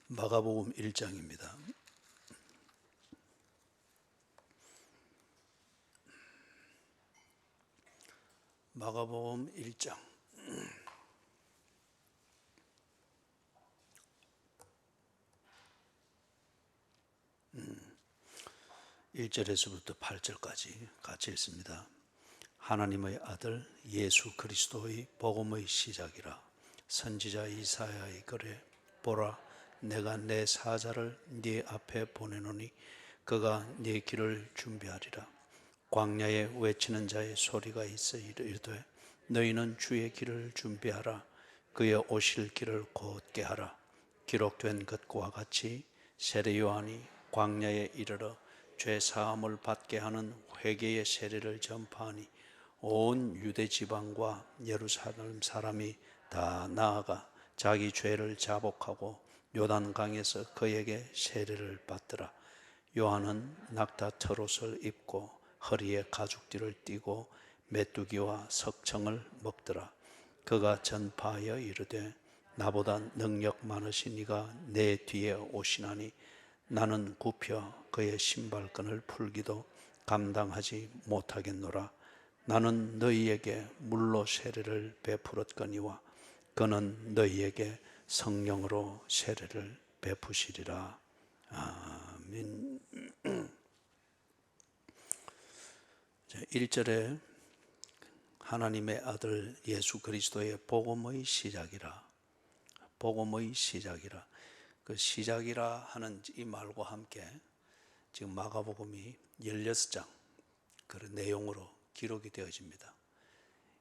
마가복음 1장입니다. 마가복음 1장 1절에서부터 8절까지 같이 읽습니다. 하나님의 아들 예수 그리스도의 복음의 시작이라. 선지자 이사야의 글에 보라, 내가 내 사자를 네 앞에 보내노니 그가 네 길을 준비하리라. 광야에 외치는 자의 소리가 있어 이르되 너희는 주의 길을 준비하라. 그의 오실 길을 곧게 하라. 기록된 것과 같이 세례 요한이 광야에 이르러 죄 사함을 받게 하는 회개의 세례를 전파하니 온 유대 지방과 예루살렘 사람이 다 나아가 자기 죄를 자복하고 요단강에서 그에게 세례를 받더라. 요한은 낙타 털옷을 입고 허리에 가죽띠를 띠고 메뚜기와 석청을 먹더라. 그가 전파하여 이르되 나보다 능력 많으신 이가 내 뒤에 오시나니 나는 굽혀 그의 신발끈을 풀기도 감당하지 못하겠노라. 나는 너희에게 물로 세례를 베풀었거니와 그는 너희에게 성령으로 세례를 베푸시리라. 아멘. 1절에 하나님의 아들 예수 그리스도의 복음의 시작이라. 복음의 시작이라. 그 시작이라 하는 이 말과 함께 지금 마가복음이 16장 그 내용으로 기록이 되어집니다.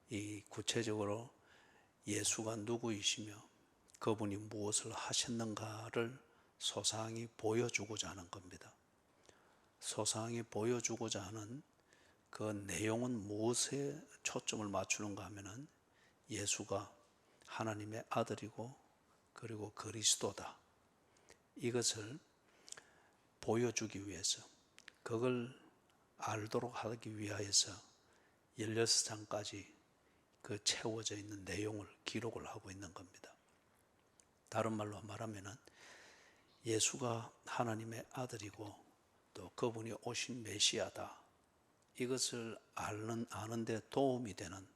이 구체적으로 예수가 누구이시며 그분이 무엇을 하셨는가를 소상히 보여주고자 하는 겁니다. 소상히 보여주고자 하는 그 내용은 무엇에 초점을 맞추는가 하면은 예수가 하나님의 아들이고 그리고 그리스도다. 이것을 보여주기 위해서, 그걸 알도록 하기 위하여서 16장까지 그 채워져 있는 내용을 기록을 하고 있는 겁니다. 다른 말로 말하면은 예수가 하나님의 아들이고 또 그분이 오신 메시아다. 이것을 아는 데 도움이 되는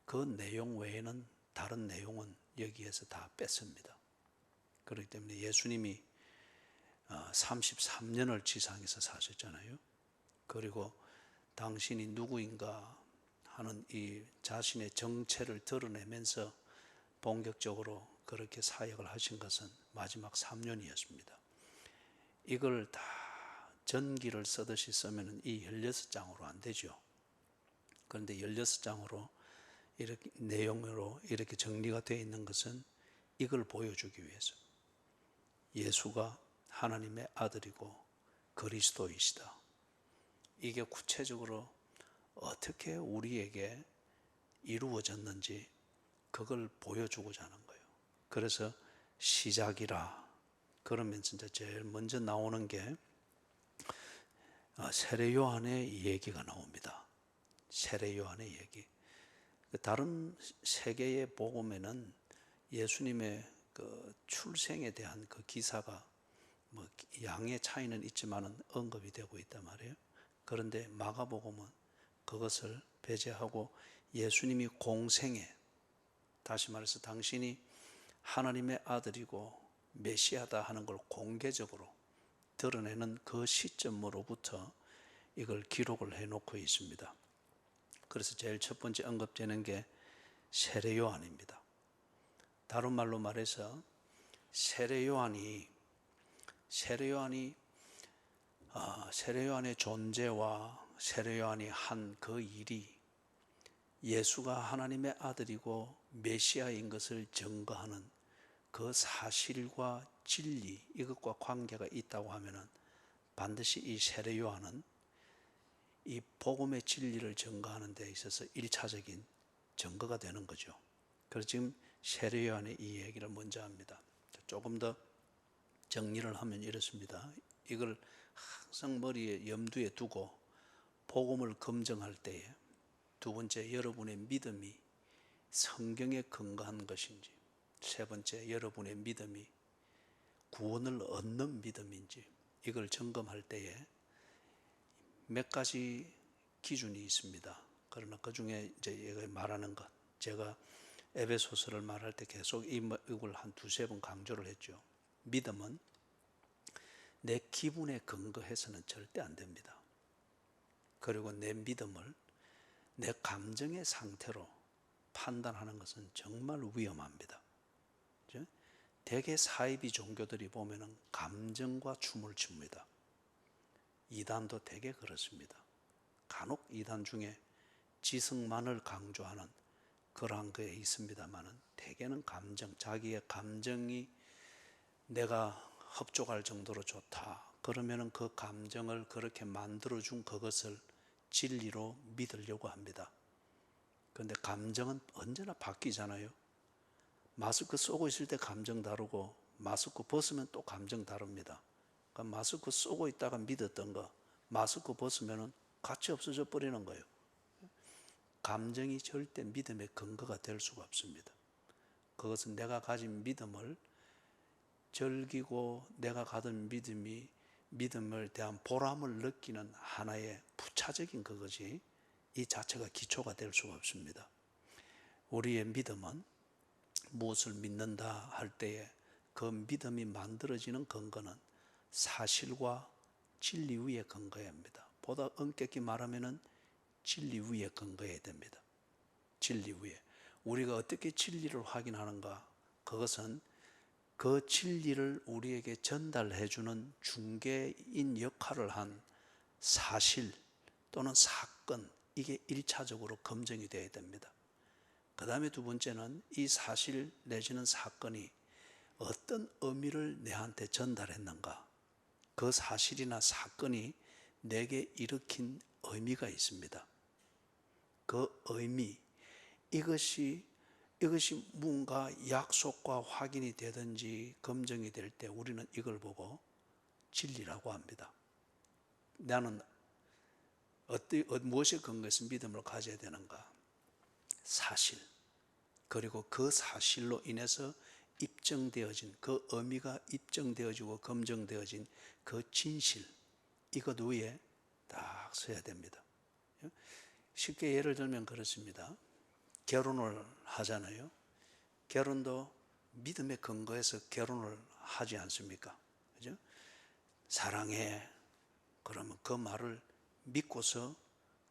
그 내용 외에는 다른 내용은 여기에서 다 뺐습니다. 그렇기 때문에 예수님이 33년을 지상에서 사셨잖아요. 그리고 당신이 누구인가 하는 이 자신의 정체를 드러내면서 본격적으로 그렇게 사역을 하신 것은 마지막 3년이었습니다. 이걸 다 전기를 쓰듯이 쓰면 이 16장으로 안 되죠. 그런데 16장으로 이렇게 내용으로 이렇게 정리가 되어 있는 것은 이걸 보여주기 위해서 예수가 하나님의 아들이고 그리스도이시다. 이게 구체적으로 어떻게 우리에게 이루어졌는지 그걸 보여주고자 하는 거예요. 그래서 시작이라 그러면서 이제 제일 먼저 나오는 게 세례 요한의 얘기가 나옵니다. 세례 요한의 얘기. 다른 세 개의 복음에는 예수님의 그 출생에 대한 그 기사가 뭐 양의 차이는 있지만은 언급이 되고 있단 말이에요. 그런데 마가복음은 그것을 배제하고 예수님이 공생에, 다시 말해서 당신이 하나님의 아들이고 메시아다 하는 걸 공개적으로 드러내는 그 시점으로부터 이걸 기록을 해놓고 있습니다. 그래서 제일 첫 번째 언급되는 게 세례 요한입니다. 다른 말로 말해서 세례 요한의 존재와 세례 요한이 한 그 일이 예수가 하나님의 아들이고 메시아인 것을 증거하는 그 사실과 진리, 이것과 관계가 있다고 하면은 반드시 이 세례 요한은 이 복음의 진리를 증거하는 데 있어서 1차적인 증거가 되는 거죠. 그래서 지금 세례 요한의 이 얘기를 먼저 합니다. 조금 더 정리를 하면 이렇습니다. 이걸 항상 머리에 염두에 두고 복음을 검증할 때에 두 번째, 여러분의 믿음이 성경에 근거한 것인지, 세 번째, 여러분의 믿음이 구원을 얻는 믿음인지, 이걸 점검할 때에 몇 가지 기준이 있습니다. 그러나 그 중에 이제 말하는 것, 제가 에베소서를 말할 때 계속 이걸 한 두세 번 강조를 했죠. 믿음은 내 기분에 근거해서는 절대 안 됩니다. 그리고 내 믿음을 내 감정의 상태로 판단하는 것은 정말 위험합니다. 대개 사이비 종교들이 보면은 감정과 춤을 춥니다. 이단도 대개 그렇습니다. 간혹 이단 중에 지성만을 강조하는 그러한 게 있습니다만은 대개는 감정, 자기의 감정이 내가 흡족할 정도로 좋다. 그러면은 그 감정을 그렇게 만들어준 그것을 진리로 믿으려고 합니다. 그런데 감정은 언제나 바뀌잖아요. 마스크 쓰고 있을 때 감정 다르고 마스크 벗으면 또 감정 다릅니다. 그러니까 마스크 쓰고 있다가 믿었던 거 마스크 벗으면 가치 없어져 버리는 거예요. 감정이 절대 믿음의 근거가 될 수가 없습니다. 그것은 내가 가진 믿음을 즐기고 내가 가진 믿음을 대한 보람을 느끼는 하나의 부차적인 그것이 이 자체가 기초가 될 수가 없습니다. 우리의 믿음은 무엇을 믿는다 할 때에 그 믿음이 만들어지는 근거는 사실과 진리 위에 근거해야 합니다. 보다 엄격히 말하면 진리 위에 근거해야 됩니다. 진리 위에. 우리가 어떻게 진리를 확인하는가? 그것은 그 진리를 우리에게 전달해 주는 중개인 역할을 한 사실 또는 사건, 이게 1차적으로 검증이 되어야 됩니다. 그 다음에 두 번째는 이 사실 내지는 사건이 어떤 의미를 내한테 전달했는가. 그 사실이나 사건이 내게 일으킨 의미가 있습니다. 그 의미, 이것이 뭔가 약속과 확인이 되든지 검증이 될 때 우리는 이걸 보고 진리라고 합니다. 나는 무엇에 근거해서 믿음을 가져야 되는가? 사실, 그리고 그 사실로 인해서 입증되어진 그 의미가 입증되어지고 검증되어진 그 진실, 이것 위에 딱 서야 됩니다. 쉽게 예를 들면 그렇습니다. 결혼을 하잖아요. 결혼도 믿음에 근거해서 결혼을 하지 않습니까? 그죠? 사랑해. 그러면 그 말을 믿고서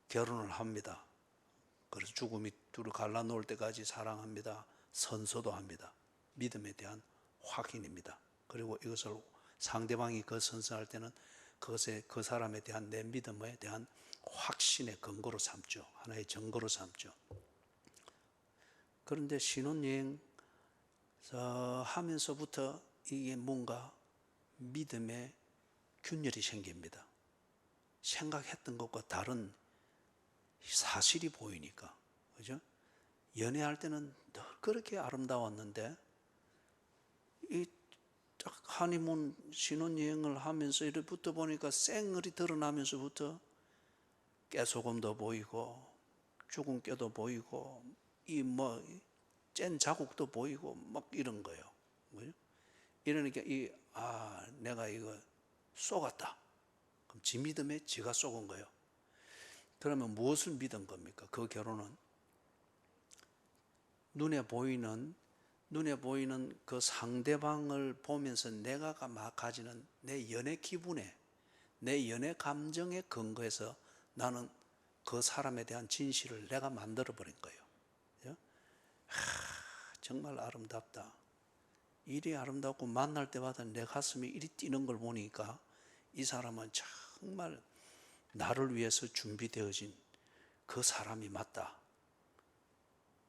결혼을 합니다. 그래서 죽음이 둘을 갈라놓을 때까지 사랑합니다. 선서도 합니다. 믿음에 대한 확인입니다. 그리고 이것을 상대방이 그 선서할 때는 그것에 그 사람에 대한 내 믿음에 대한 확신의 근거로 삼죠. 하나의 증거로 삼죠. 그런데 신혼여행 하면서부터 이게 뭔가 믿음의 균열이 생깁니다. 생각했던 것과 다른 사실이 보이니까. 그죠? 연애할 때는 늘 그렇게 아름다웠는데 이 하니문 신혼여행을 하면서 이렇게부터 보니까 쌩얼이 드러나면서부터 깨소금도 보이고 죽은 뼈도 보이고 이 짠 자국도 보이고 막 이런 거예요. 그죠? 이러니까 내가 이거 속았다. 그럼 지 믿음에 지가 속은 거예요. 그러면 무엇을 믿은 겁니까? 그 결혼은 눈에 보이는 그 상대방을 보면서 내가 가지는 내 연애 기분에, 내 연애 감정에 근거해서 나는 그 사람에 대한 진실을 내가 만들어 버린 거예요. 정말 아름답다. 이리 아름답고 만날 때마다 내 가슴이 이리 뛰는 걸 보니까 이 사람은 정말 나를 위해서 준비되어진 그 사람이 맞다.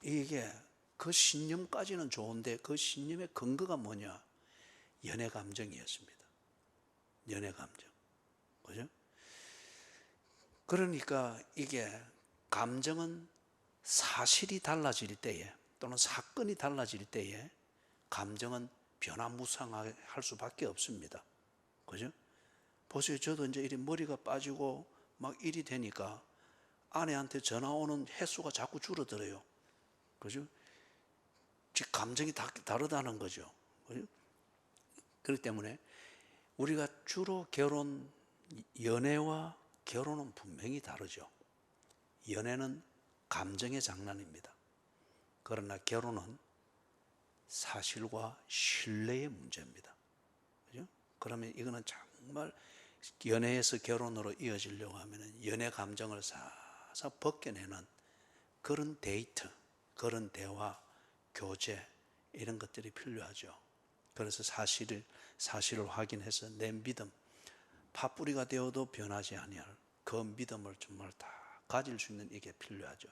이게 그 신념까지는 좋은데 그 신념의 근거가 뭐냐? 연애 감정이었습니다. 연애 감정. 그죠? 그러니까 이게 감정은 사실이 달라질 때에 또는 사건이 달라질 때에 감정은 변화무쌍할 수밖에 없습니다. 그죠? 보세요. 저도 이제 이리 머리가 빠지고 막 일이 되니까 아내한테 전화 오는 횟수가 자꾸 줄어들어요. 그죠? 즉 감정이 다르다는 거죠. 그죠? 그렇기 때문에 우리가 주로 연애와 결혼은 분명히 다르죠. 연애는 감정의 장난입니다. 그러나 결혼은 사실과 신뢰의 문제입니다. 그죠? 그러면 이거는 정말 연애에서 결혼으로 이어지려고 하면 연애 감정을 싹싹 벗겨내는 그런 데이트, 그런 대화, 교제 이런 것들이 필요하죠. 그래서 사실을 확인해서 내 믿음, 팥뿌리가 되어도 변하지 아니할 그 믿음을 정말 다 가질 수 있는 이게 필요하죠.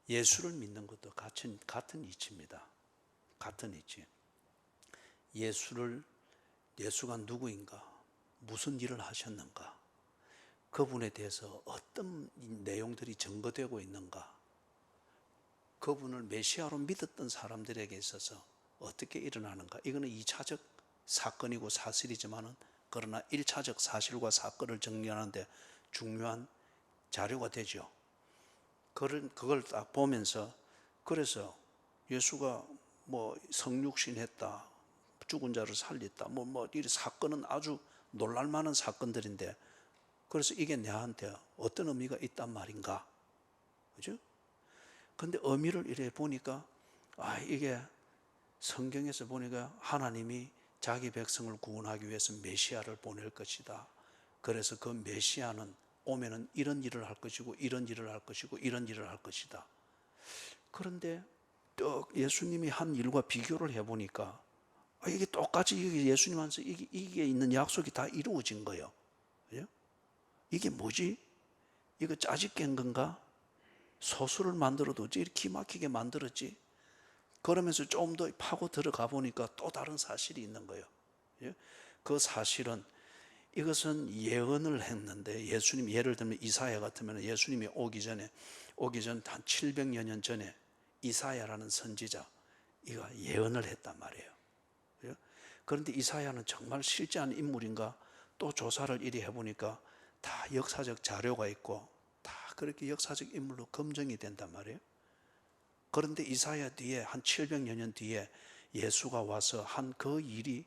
예수를 믿는 것도 같은 이치입니다. 같은 이치. 예수가 누구인가? 무슨 일을 하셨는가? 그분에 대해서 어떤 내용들이 증거되고 있는가? 그분을 메시아로 믿었던 사람들에게 있어서 어떻게 일어나는가? 이거는 2차적 사건이고 사실이지만은 그러나 1차적 사실과 사건을 정리하는데 중요한 자료가 되죠. 그걸 딱 보면서 그래서 예수가 뭐 성육신했다, 죽은 자를 살렸다, 이 사건은 아주 놀랄만한 사건들인데 그래서 이게 내한테 어떤 의미가 있단 말인가, 그죠? 근데 의미를 이래 보니까 이게 성경에서 보니까 하나님이 자기 백성을 구원하기 위해서 메시아를 보낼 것이다. 그래서 그 메시아는 오면은 이런 일을 할 것이고 이런 일을 할 것이고 이런 일을 할 것이다. 그런데 또 예수님이 한 일과 비교를 해보니까 이게 똑같이 예수님한테 이게 있는 약속이 다 이루어진 거예요. 그죠? 이게 뭐지? 이거 짜집게 건가? 소수를 만들어도 이렇게 기막히게 만들었지? 그러면서 좀 더 파고 들어가 보니까 또 다른 사실이 있는 거예요. 그 사실은 이것은 예언을 했는데 예수님, 예를 들면 이사야 같으면 예수님이 오기 전 한 700여 년 전에 이사야라는 선지자 이가 예언을 했단 말이에요. 그런데 이사야는 정말 실제한 인물인가? 또 조사를 이리 해보니까 다 역사적 자료가 있고 다 그렇게 역사적 인물로 검증이 된단 말이에요. 그런데 이사야 뒤에 한 700여 년 뒤에 예수가 와서 한 그 일이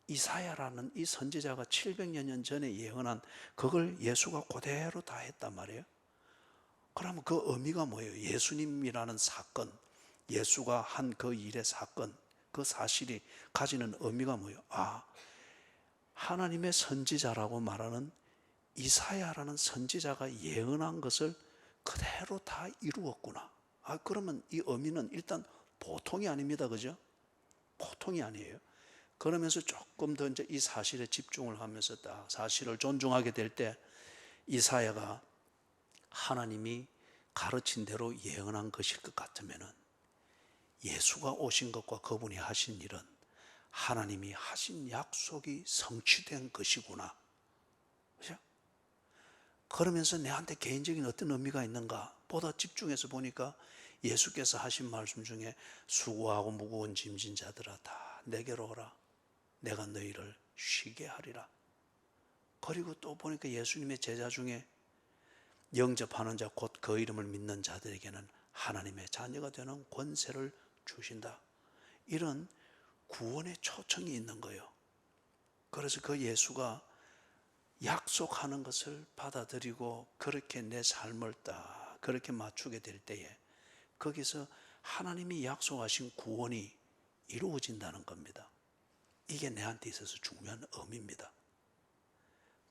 이사야라는 이 선지자가 700여 년 전에 예언한 그걸 예수가 그대로 다 했단 말이에요. 그러면 그 의미가 뭐예요? 예수님이라는 사건, 예수가 한 그 일의 사건, 그 사실이 가지는 의미가 뭐예요? 하나님의 선지자라고 말하는 이사야라는 선지자가 예언한 것을 그대로 다 이루었구나. 그러면 이 의미는 일단 보통이 아닙니다. 그죠? 보통이 아니에요. 그러면서 조금 더 이제 이 사실에 집중을 하면서 딱 사실을 존중하게 될 때 이사야가 하나님이 가르친 대로 예언한 것일 것 같으면은 예수가 오신 것과 그분이 하신 일은 하나님이 하신 약속이 성취된 것이구나. 그죠? 그러면서 내한테 개인적인 어떤 의미가 있는가 보다 집중해서 보니까 예수께서 하신 말씀 중에 수고하고 무거운 짐진 자들아 다 내게로 오라. 내가 너희를 쉬게 하리라. 그리고 또 보니까 예수님의 제자 중에 영접하는 자 곧 그 이름을 믿는 자들에게는 하나님의 자녀가 되는 권세를 주신다. 이런 구원의 초청이 있는 거예요. 그래서 그 예수가 약속하는 것을 받아들이고 그렇게 내 삶을 딱 그렇게 맞추게 될 때에 거기서 하나님이 약속하신 구원이 이루어진다는 겁니다. 이게 내한테 있어서 중요한 의미입니다.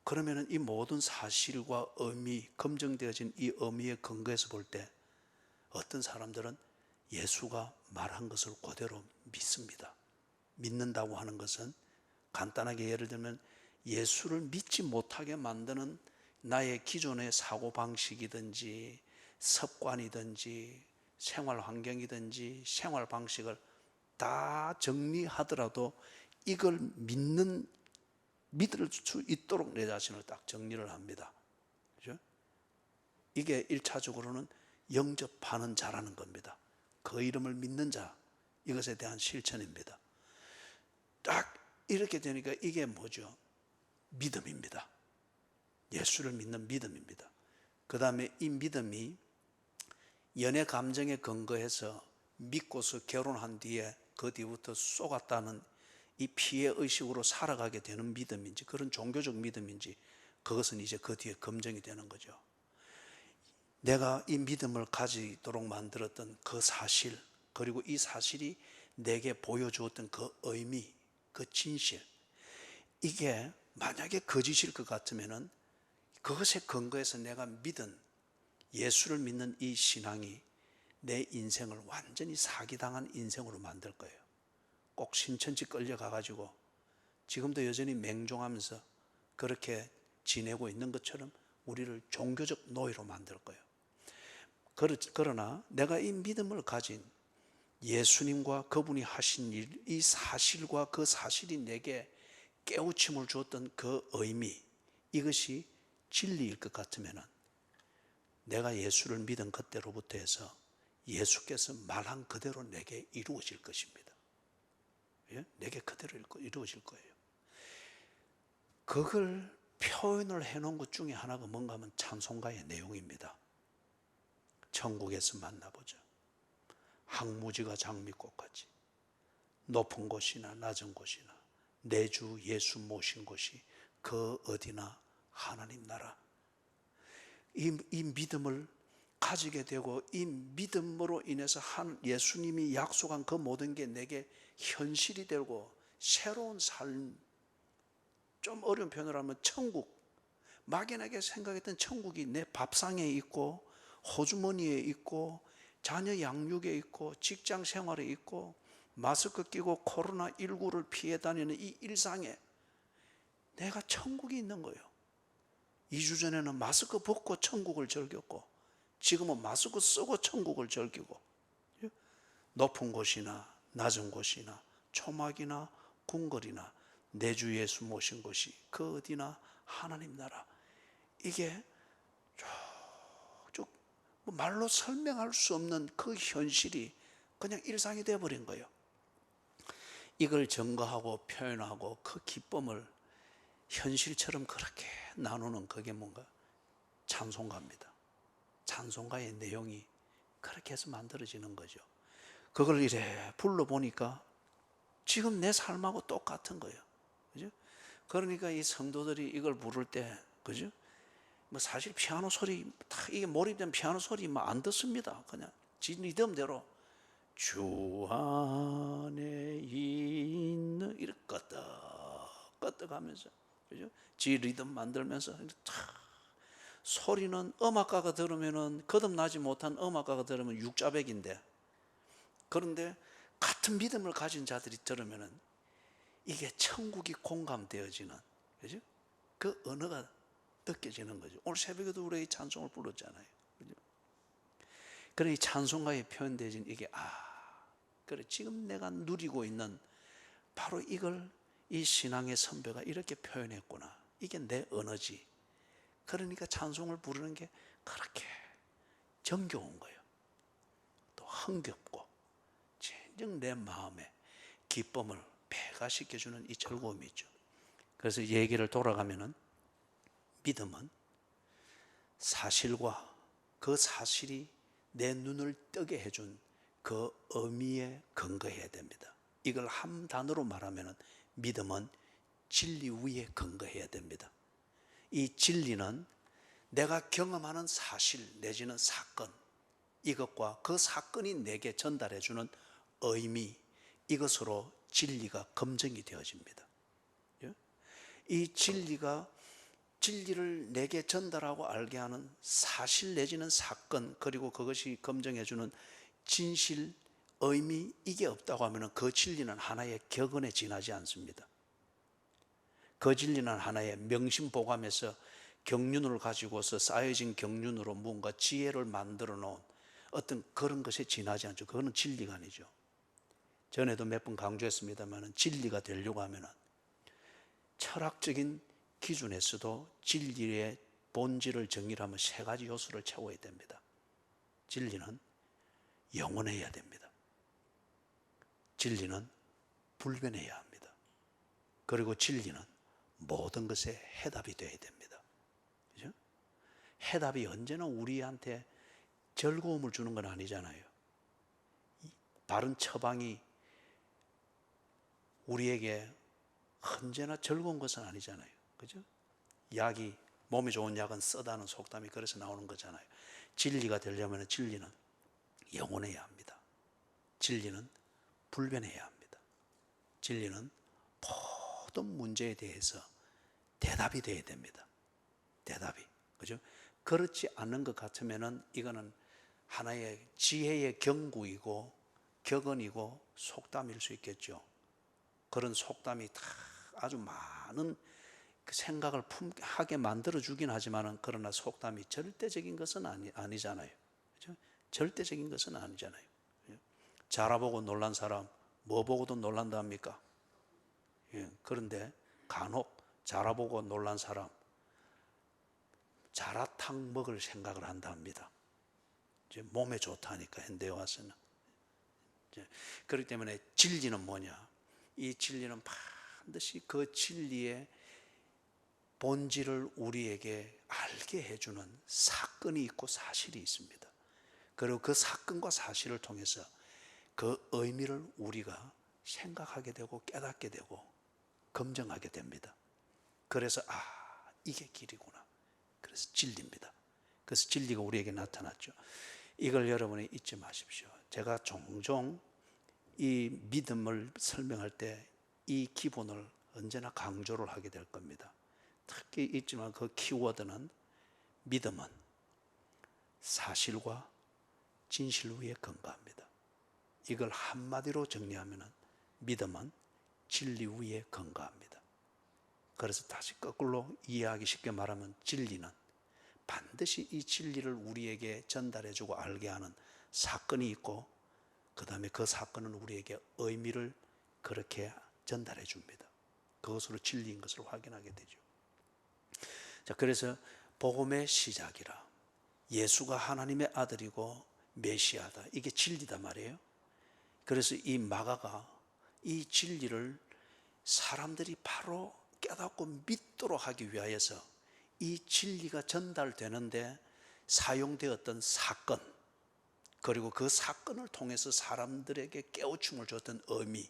그러면 이 모든 사실과 의미, 검증되어진 이 의미의 근거에서 볼 때 어떤 사람들은 예수가 말한 것을 그대로 믿습니다. 믿는다고 하는 것은 간단하게 예를 들면 예수를 믿지 못하게 만드는 나의 기존의 사고방식이든지 습관이든지 생활 환경이든지 생활 방식을 다 정리하더라도 이걸 믿을 수 있도록 내 자신을 딱 정리를 합니다. 그죠? 이게 1차적으로는 영접하는 자라는 겁니다. 그 이름을 믿는 자, 이것에 대한 실천입니다. 딱 이렇게 되니까 이게 뭐죠? 믿음입니다. 예수를 믿는 믿음입니다. 그 다음에 이 믿음이 연애 감정에 근거해서 믿고서 결혼한 뒤에 그 뒤부터 쏘갔다는 이 피해 의식으로 살아가게 되는 믿음인지 그런 종교적 믿음인지 그것은 이제 그 뒤에 검증이 되는 거죠. 내가 이 믿음을 가지도록 만들었던 그 사실, 그리고 이 사실이 내게 보여주었던 그 의미, 그 진실, 이게 만약에 거짓일 것 같으면은 그것에 근거해서 내가 믿은, 예수를 믿는 이 신앙이 내 인생을 완전히 사기당한 인생으로 만들 거예요. 꼭 신천지 끌려가가지고 지금도 여전히 맹종하면서 그렇게 지내고 있는 것처럼 우리를 종교적 노예로 만들 거예요. 그러나 내가 이 믿음을 가진 예수님과 그분이 하신 일, 이 사실과 그 사실이 내게 깨우침을 주었던 그 의미, 이것이 진리일 것 같으면 내가 예수를 믿은 그때로부터 해서 예수께서 말한 그대로 내게 이루어질 것입니다. 예? 내게 그대로 이루어질 거예요. 그걸 표현을 해놓은 것 중에 하나가 뭔가 하면 찬송가의 내용입니다. 천국에서 만나보자. 항무지가 장미꽃같이 높은 곳이나 낮은 곳이나 내 주 예수 모신 곳이 그 어디나 하나님 나라. 이 믿음을 가지게 되고 이 믿음으로 인해서 예수님이 약속한 그 모든 게 내게 현실이 되고 새로운 삶, 좀 어려운 표현을 하면 천국, 막연하게 생각했던 천국이 내 밥상에 있고 호주머니에 있고 자녀 양육에 있고 직장 생활에 있고 마스크 끼고 코로나19를 피해 다니는 이 일상에 내가 천국이 있는 거예요. 2주 전에는 마스크 벗고 천국을 즐겼고 지금은 마스크 쓰고 천국을 즐기고, 높은 곳이나 낮은 곳이나 초막이나 궁궐이나 내 주 예수 모신 곳이 그 어디나 하나님 나라. 이게 쭉 말로 설명할 수 없는 그 현실이 그냥 일상이 되어버린 거예요. 이걸 증거하고 표현하고 그 기쁨을 현실처럼 그렇게 나누는 그게 뭔가 찬송가입니다. 찬송가의 내용이 그렇게 해서 만들어지는 거죠. 그걸 이래 불러보니까 지금 내 삶하고 똑같은 거예요. 그죠? 그러니까 이 성도들이 이걸 부를 때, 그죠? 뭐 사실 피아노 소리, 이게 몰입된 피아노 소리 안 듣습니다. 그냥 지 리듬대로 주 안에 있는 이렇게 끄떡 하면서, 그죠? 지 리듬 만들면서 소리는 음악가가 들으면은 거듭나지 못한 음악가가 들으면 육자백인데, 그런데 같은 믿음을 가진 자들이 들으면은 이게 천국이 공감되어지는, 그죠? 그 언어가 느껴지는 거죠. 오늘 새벽에도 우리 찬송을 불렀잖아요. 그죠? 그래, 이 찬송가에 표현되어진 이게, 그래, 지금 내가 누리고 있는 바로 이걸 이 신앙의 선배가 이렇게 표현했구나. 이게 내 언어지. 그러니까 찬송을 부르는 게 그렇게 정겨운 거예요. 또 흥겹고, 진정 내 마음에 기쁨을 배가시켜주는 이 즐거움이 있죠. 그래서 얘기를 돌아가면은 믿음은 사실과 그 사실이 내 눈을 뜨게 해준 그 의미에 근거해야 됩니다. 이걸 한 단어로 말하면 믿음은 진리 위에 근거해야 됩니다. 이 진리는 내가 경험하는 사실 내지는 사건, 이것과 그 사건이 내게 전달해주는 의미, 이것으로 진리가 검증이 되어집니다. 이 진리를 내게 전달하고 알게 하는 사실 내지는 사건, 그리고 그것이 검증해주는 진실, 의미, 이게 없다고 하면 그 진리는 하나의 격언에 지나지 않습니다. 그 진리는 하나의 명심보감에서 경륜을 가지고서 쌓여진 경륜으로 뭔가 지혜를 만들어 놓은 어떤 그런 것에 지나지 않죠. 그거는 진리가 아니죠. 전에도 몇 번 강조했습니다만 진리가 되려고 하면 철학적인 기준에서도 진리의 본질을 정의하면 세 가지 요소를 채워야 됩니다. 진리는 영원해야 됩니다. 진리는 불변해야 합니다. 그리고 진리는 모든 것에 해답이 되어야 됩니다. 그죠? 해답이 언제나 우리한테 즐거움을 주는 건 아니잖아요. 바른 처방이 우리에게 언제나 즐거운 것은 아니잖아요. 그죠? 약이, 몸에 좋은 약은 쓰다는 속담이 그래서 나오는 거잖아요. 진리가 되려면 진리는 영원해야 합니다. 진리는 불변해야 합니다. 진리는 모든 문제에 대해서 대답이 돼야 됩니다. 대답이. 그죠? 그렇지 않는 것 같으면은 이거는 하나의 지혜의 경구이고 격언이고 속담일 수 있겠죠. 그런 속담이 다 아주 많은 그 생각을 하게 만들어 주긴 하지만은, 그러나 속담이 절대적인 것은 아니잖아요. 그죠? 절대적인 것은 아니잖아요. 자라보고 놀란 사람 뭐 보고도 놀란다 합니까? 예, 그런데 간혹 자라보고 놀란 사람 자라탕 먹을 생각을 한다 합니다. 이제 몸에 좋다니까, 현대에 와서는. 그렇기 때문에 진리는 뭐냐? 이 진리는 반드시 그 진리의 본질을 우리에게 알게 해주는 사건이 있고 사실이 있습니다. 그리고 그 사건과 사실을 통해서 그 의미를 우리가 생각하게 되고 깨닫게 되고 검증하게 됩니다. 그래서 이게 길이구나. 그래서 진리입니다. 그래서 진리가 우리에게 나타났죠. 이걸 여러분이 잊지 마십시오. 제가 종종 이 믿음을 설명할 때 이 기본을 언제나 강조를 하게 될 겁니다. 특히 있지만 그 키워드는 믿음은 사실과 진실 위에 근거합니다. 이걸 한마디로 정리하면 믿음은 진리 위에 근거합니다. 그래서 다시 거꾸로 이해하기 쉽게 말하면 진리는 반드시 이 진리를 우리에게 전달해주고 알게 하는 사건이 있고, 그 다음에 그 사건은 우리에게 의미를 그렇게 전달해 줍니다. 그것으로 진리인 것을 확인하게 되죠. 자, 그래서 복음의 시작이라, 예수가 하나님의 아들이고 메시아다, 이게 진리다 말이에요. 그래서 이 마가가 이 진리를 사람들이 바로 깨닫고 믿도록 하기 위하여서 이 진리가 전달되는데 사용되었던 사건, 그리고 그 사건을 통해서 사람들에게 깨우침을 줬던 의미,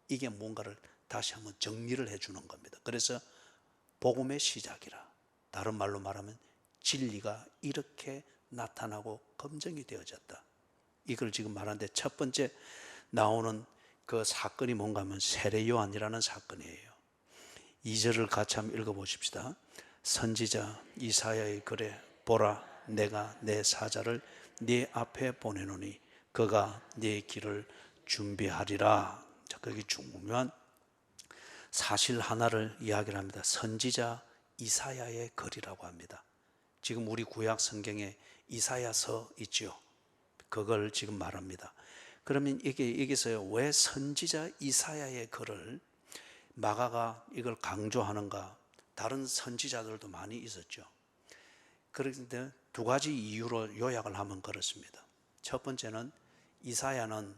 이게 뭔가를 다시 한번 정리를 해주는 겁니다. 그래서 복음의 시작이라, 다른 말로 말하면 진리가 이렇게 나타나고 검증이 되어졌다, 이걸 지금 말하는데, 첫 번째 나오는 그 사건이 뭔가 하면 세례 요한이라는 사건이에요. 2절을 같이 한번 읽어보십시다. 선지자 이사야의 글에 보라, 내가 내 사자를 네 앞에 보내노니 그가 네 길을 준비하리라. 자, 거기 중요한 사실 하나를 이야기를 합니다. 선지자 이사야의 글이라고 합니다. 지금 우리 구약 성경에 이사야서 있죠. 그걸 지금 말합니다. 그러면 여기서 왜 선지자 이사야의 글을 마가가 이걸 강조하는가? 다른 선지자들도 많이 있었죠. 그런데 두 가지 이유로 요약을 하면 그렇습니다. 첫 번째는 이사야는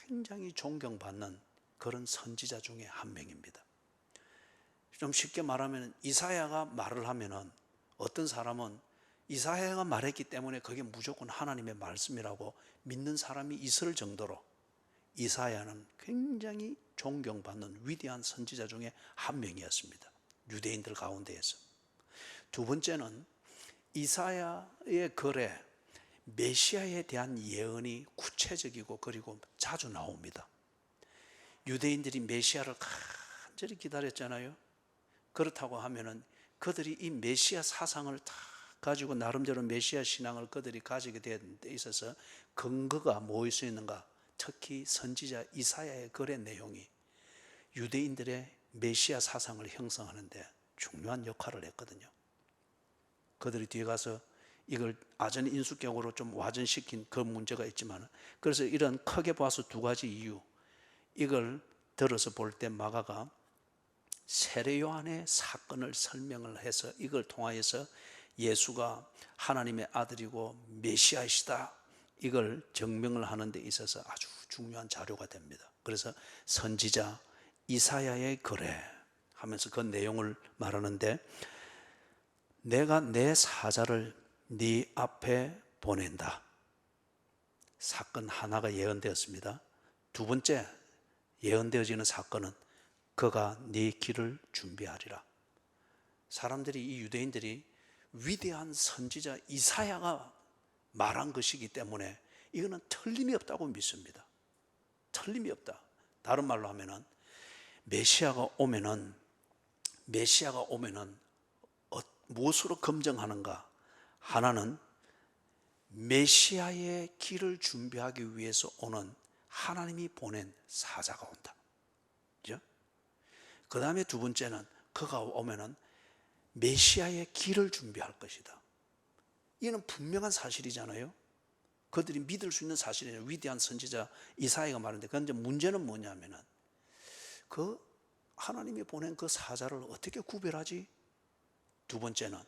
굉장히 존경받는 그런 선지자 중에 한 명입니다. 좀 쉽게 말하면 이사야가 말을 하면은 어떤 사람은 이사야가 말했기 때문에 그게 무조건 하나님의 말씀이라고 믿는 사람이 있을 정도로 이사야는 굉장히 존경받는 위대한 선지자 중에 한 명이었습니다. 유대인들 가운데에서. 두 번째는 이사야의 글에 메시아에 대한 예언이 구체적이고 그리고 자주 나옵니다. 유대인들이 메시아를 간절히 기다렸잖아요. 그렇다고 하면은 그들이 이 메시아 사상을 다 가지고 나름대로 메시아 신앙을 그들이 가지게 된 데 있어서 근거가 무엇일 수 있는가? 특히 선지자 이사야의 글의 내용이 유대인들의 메시아 사상을 형성하는 데 중요한 역할을 했거든요. 그들이 뒤에 가서 이걸 아전 인수격으로 좀 와전시킨 그 문제가 있지만, 그래서 이런 크게 봐서 두 가지 이유, 이걸 들어서 볼 때 마가가 세례 요한의 사건을 설명을 해서 이걸 통하여서 예수가 하나님의 아들이고 메시아이시다, 이걸 증명을 하는 데 있어서 아주 중요한 자료가 됩니다. 그래서 선지자 이사야의 글에 하면서 그 내용을 말하는데, 내가 내 사자를 네 앞에 보낸다. 사건 하나가 예언되었습니다. 두 번째 예언되어지는 사건은 그가 네 길을 준비하리라. 사람들이, 이 유대인들이 위대한 선지자 이사야가 말한 것이기 때문에 이거는 틀림이 없다고 믿습니다. 틀림이 없다. 다른 말로 하면은 메시아가 오면은 무엇으로 검증하는가? 하나는 메시아의 길을 준비하기 위해서 오는 하나님이 보낸 사자가 온다. 그죠? 그 다음에 두 번째는 그가 오면은 메시아의 길을 준비할 것이다. 이는 분명한 사실이잖아요. 그들이 믿을 수 있는 사실이에요. 위대한 선지자 이사야가 말하는데, 그런데 문제는 뭐냐면은 그 하나님이 보낸 그 사자를 어떻게 구별하지? 두 번째는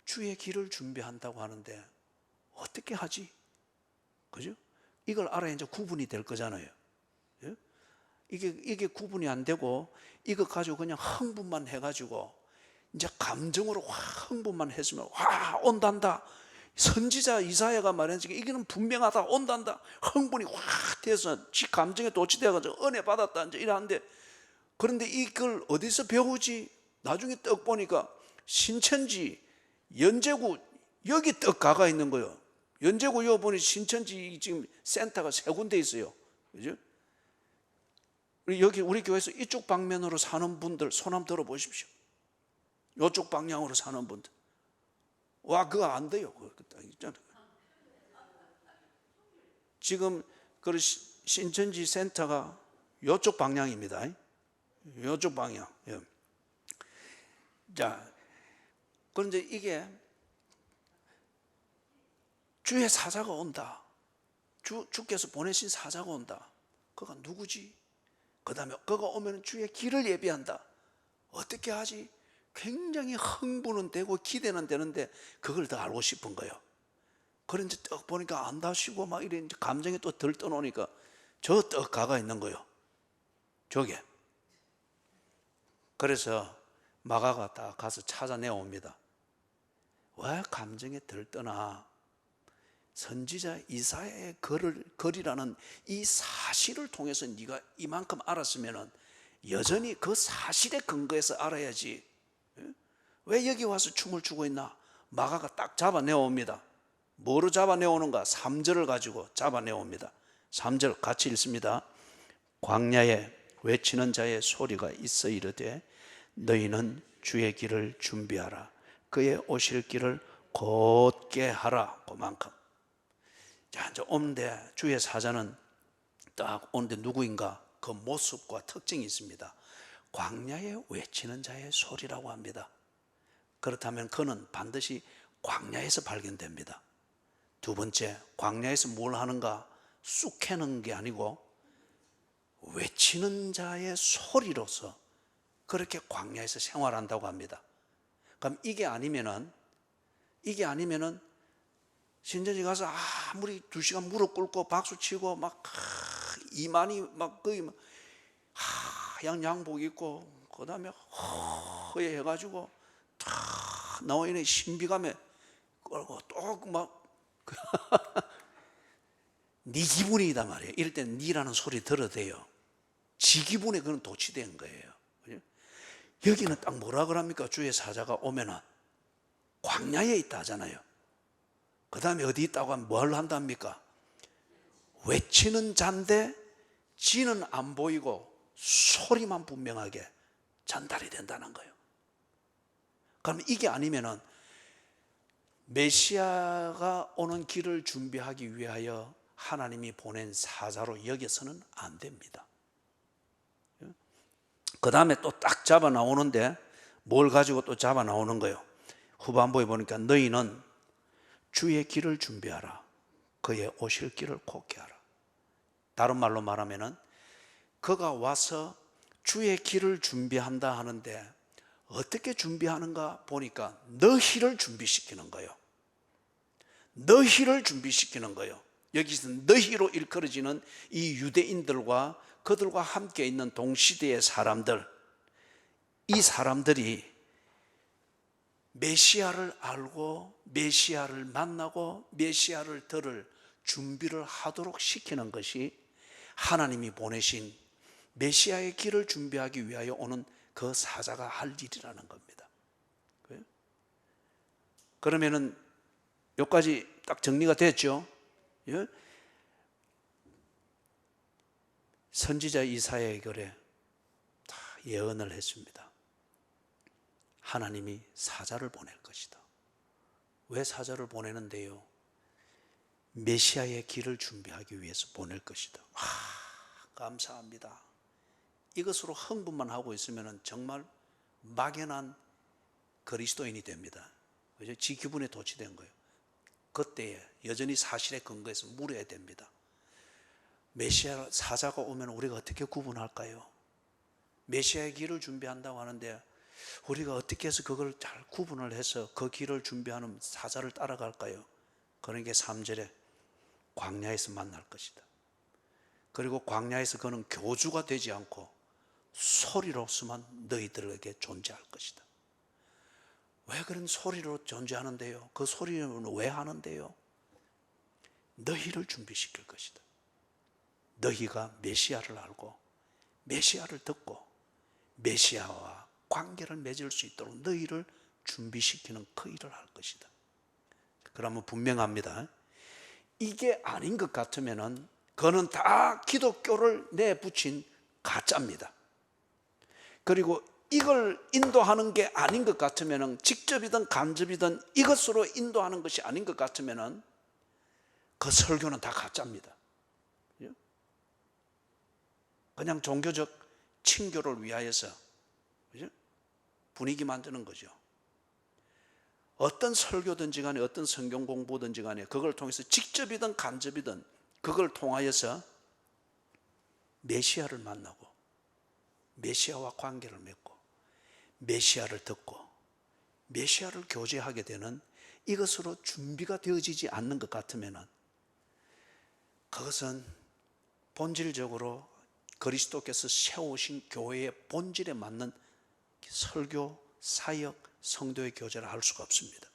주의 길을 준비한다고 하는데 어떻게 하지? 그죠? 이걸 알아야 이제 구분이 될 거잖아요. 예? 이게 구분이 안 되고 이거 가지고 그냥 흥분만 해가지고 이제 감정으로 확 흥분만 했으면 와 온단다. 선지자 이사야가 말했지 이게는 분명하다 온단다. 흥분이 확 돼서 지 감정에 도취되어가지고 은혜 받았다 이제 이러는데, 그런데 이걸 어디서 배우지? 나중에 떡 보니까 신천지 연제구 여기 떡 가가 있는 거예요. 연제구 여기 보니 신천지 지금 센터가 3군데 있어요. 그죠? 여기 우리 교회에서 이쪽 방면으로 사는 분들 손 한번 들어 보십시오. 이쪽 방향으로 사는 분들. 와, 그거 안 돼요. 지금 그 신천지 센터가 이쪽 방향입니다. 이쪽 방향. 자, 그런데 이게 주의 사자가 온다. 주께서 보내신 사자가 온다. 그가 누구지? 그 다음에 그가 오면 주의 길을 예비한다. 어떻게 하지? 굉장히 흥분은 되고 기대는 되는데 그걸 더 알고 싶은 거예요. 그런데 떡 보니까 안다시고 막 이래 감정이 또 들떠놓으니까 저 떡 가가 있는 거예요. 저게. 그래서 마가가 딱 가서 찾아내옵니다. 왜 감정에 들떠나? 선지자 이사야의 글이라는 이 사실을 통해서 네가 이만큼 알았으면 여전히 그 사실에 근거해서 알아야지. 왜 여기 와서 춤을 추고 있나? 마가가 딱 잡아내옵니다. 뭐로 잡아내오는가? 3절을 가지고 잡아내옵니다. 3절 같이 읽습니다. 광야에 외치는 자의 소리가 있어 이르되 너희는 주의 길을 준비하라. 그의 오실 길을 곧게 하라. 그만큼. 자, 이제 오는데 주의 사자는 딱 오는데 누구인가? 그 모습과 특징이 있습니다. 광야에 외치는 자의 소리라고 합니다. 그렇다면 그는 반드시 광야에서 발견됩니다. 두 번째, 광야에서 뭘 하는가? 쑥 캐는 게 아니고 외치는 자의 소리로서 그렇게 광야에서 생활한다고 합니다. 그럼 이게 아니면은 신천지 가서 아무리 2시간 무릎 꿇고 박수 치고 막 이만희 막 거의 하얀 양복 입고 그 다음에 허예 해가지고 다 나와 있는 신비감에 끌고 또 막 네 기분이다 말이에요. 이럴 땐 니라는 소리 들어도 돼요. 지 기분에 그건 도취된 거예요. 여기는 딱 뭐라 그럽니까? 주의 사자가 오면은 광야에 있다 하잖아요. 그 다음에 어디 있다고 하면 뭘 한답니까? 외치는 자인데 지는 안 보이고 소리만 분명하게 전달이 된다는 거예요. 그럼 이게 아니면은 메시아가 오는 길을 준비하기 위하여 하나님이 보낸 사자로 여겨서는 안 됩니다. 그 다음에 또 딱 잡아 나오는데 뭘 가지고 또 잡아 나오는 거예요? 후반부에 보니까 너희는 주의 길을 준비하라. 그의 오실 길을 곧게 하라. 다른 말로 말하면은 그가 와서 주의 길을 준비한다 하는데 어떻게 준비하는가 보니까 너희를 준비시키는 거예요. 너희를 준비시키는 거예요. 여기서 너희로 일컬어지는 이 유대인들과 그들과 함께 있는 동시대의 사람들, 이 사람들이 메시아를 알고 메시아를 만나고 메시아를 들을 준비를 하도록 시키는 것이 하나님이 보내신 메시아의 길을 준비하기 위하여 오는 그 사자가 할 일이라는 겁니다. 그러면은 여기까지 딱 정리가 됐죠? 예? 선지자 이사야의 글에 다 예언을 했습니다. 하나님이 사자를 보낼 것이다. 왜 사자를 보내는데요? 메시아의 길을 준비하기 위해서 보낼 것이다. 감사합니다. 이것으로 흥분만 하고 있으면 정말 막연한 그리스도인이 됩니다. 그죠? 지 기분에 도취된 거예요. 그때에 여전히 사실에 근거해서 물어야 됩니다. 메시아 사자가 오면 우리가 어떻게 구분할까요? 메시아의 길을 준비한다고 하는데 우리가 어떻게 해서 그걸 잘 구분을 해서 그 길을 준비하는 사자를 따라갈까요? 그러니까 3절에 광야에서 만날 것이다. 그리고 광야에서 그는 교주가 되지 않고 소리로서만 너희들에게 존재할 것이다. 왜 그런 소리로 존재하는데요? 그 소리는 왜 하는데요? 너희를 준비시킬 것이다. 너희가 메시아를 알고 메시아를 듣고 메시아와 관계를 맺을 수 있도록 너희를 준비시키는 그 일을 할 것이다. 그러면 분명합니다. 이게 아닌 것 같으면은 그는 다 기독교를 내붙인 가짜입니다. 그리고 이걸 인도하는 게 아닌 것 같으면은 직접이든 간접이든 이것으로 인도하는 것이 아닌 것 같으면은 그 설교는 다 가짜입니다. 그냥 종교적 친교를 위하여서 분위기 만드는 거죠. 어떤 설교든지 간에 어떤 성경 공부든지 간에 그걸 통해서 직접이든 간접이든 그걸 통하여서 메시아를 만나고 메시아와 관계를 맺고 메시아를 듣고 메시아를 교제하게 되는 이것으로 준비가 되어지지 않는 것 같으면 그것은 본질적으로 그리스도께서 세우신 교회의 본질에 맞는 설교, 사역, 성도의 교제를 할 수가 없습니다.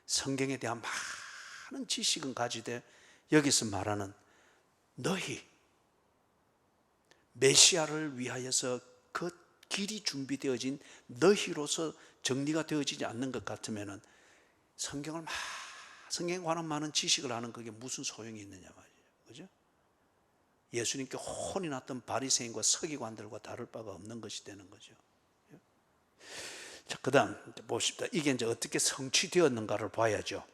성경에 대한 많은 지식은 가지되 여기서 말하는 너희 메시아를 위하여서 그 길이 준비되어진 너희로서 정리가 되어지지 않는 것 같으면 성경에 관한 많은 지식을 하는 그게 무슨 소용이 있느냐 말이에요. 그죠? 예수님께 혼이 났던 바리새인과 서기관들과 다를 바가 없는 것이 되는 거죠. 자, 그 다음 보십시다. 이게 이제 어떻게 성취되었는가를 봐야죠.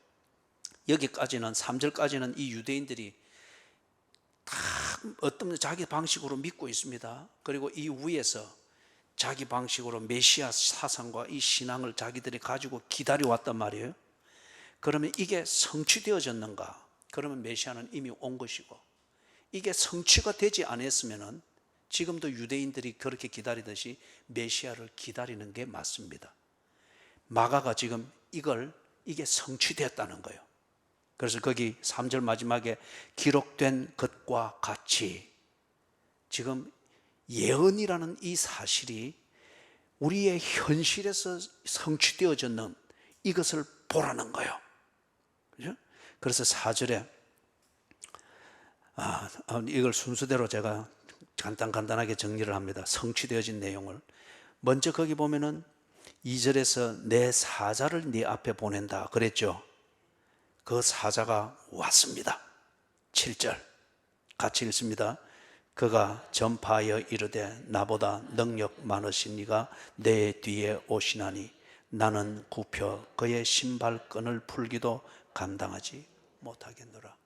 여기까지는 3절까지는 이 유대인들이 다 어떤 자기 방식으로 믿고 있습니다. 그리고 이 위에서 자기 방식으로 메시아 사상과 이 신앙을 자기들이 가지고 기다려왔단 말이에요. 그러면 이게 성취되어졌는가? 그러면 메시아는 이미 온 것이고, 이게 성취가 되지 않았으면 지금도 유대인들이 그렇게 기다리듯이 메시아를 기다리는 게 맞습니다. 마가가 지금 이게 성취되었다는 거예요. 그래서 거기 3절 마지막에 기록된 것과 같이 지금 예언이라는 이 사실이 우리의 현실에서 성취되어졌는 이것을 보라는 거예요. 그죠? 그래서 4절에 이걸 순서대로 제가 간단하게 정리를 합니다. 성취되어진 내용을. 먼저 거기 보면은 2절에서 내 사자를 네 앞에 보낸다 그랬죠. 그 사자가 왔습니다. 7절 같이 읽습니다. 그가 전파하여 이르되 나보다 능력 많으신 이가 내 뒤에 오시나니 나는 굽혀 그의 신발끈을 풀기도 감당하지 못하겠노라.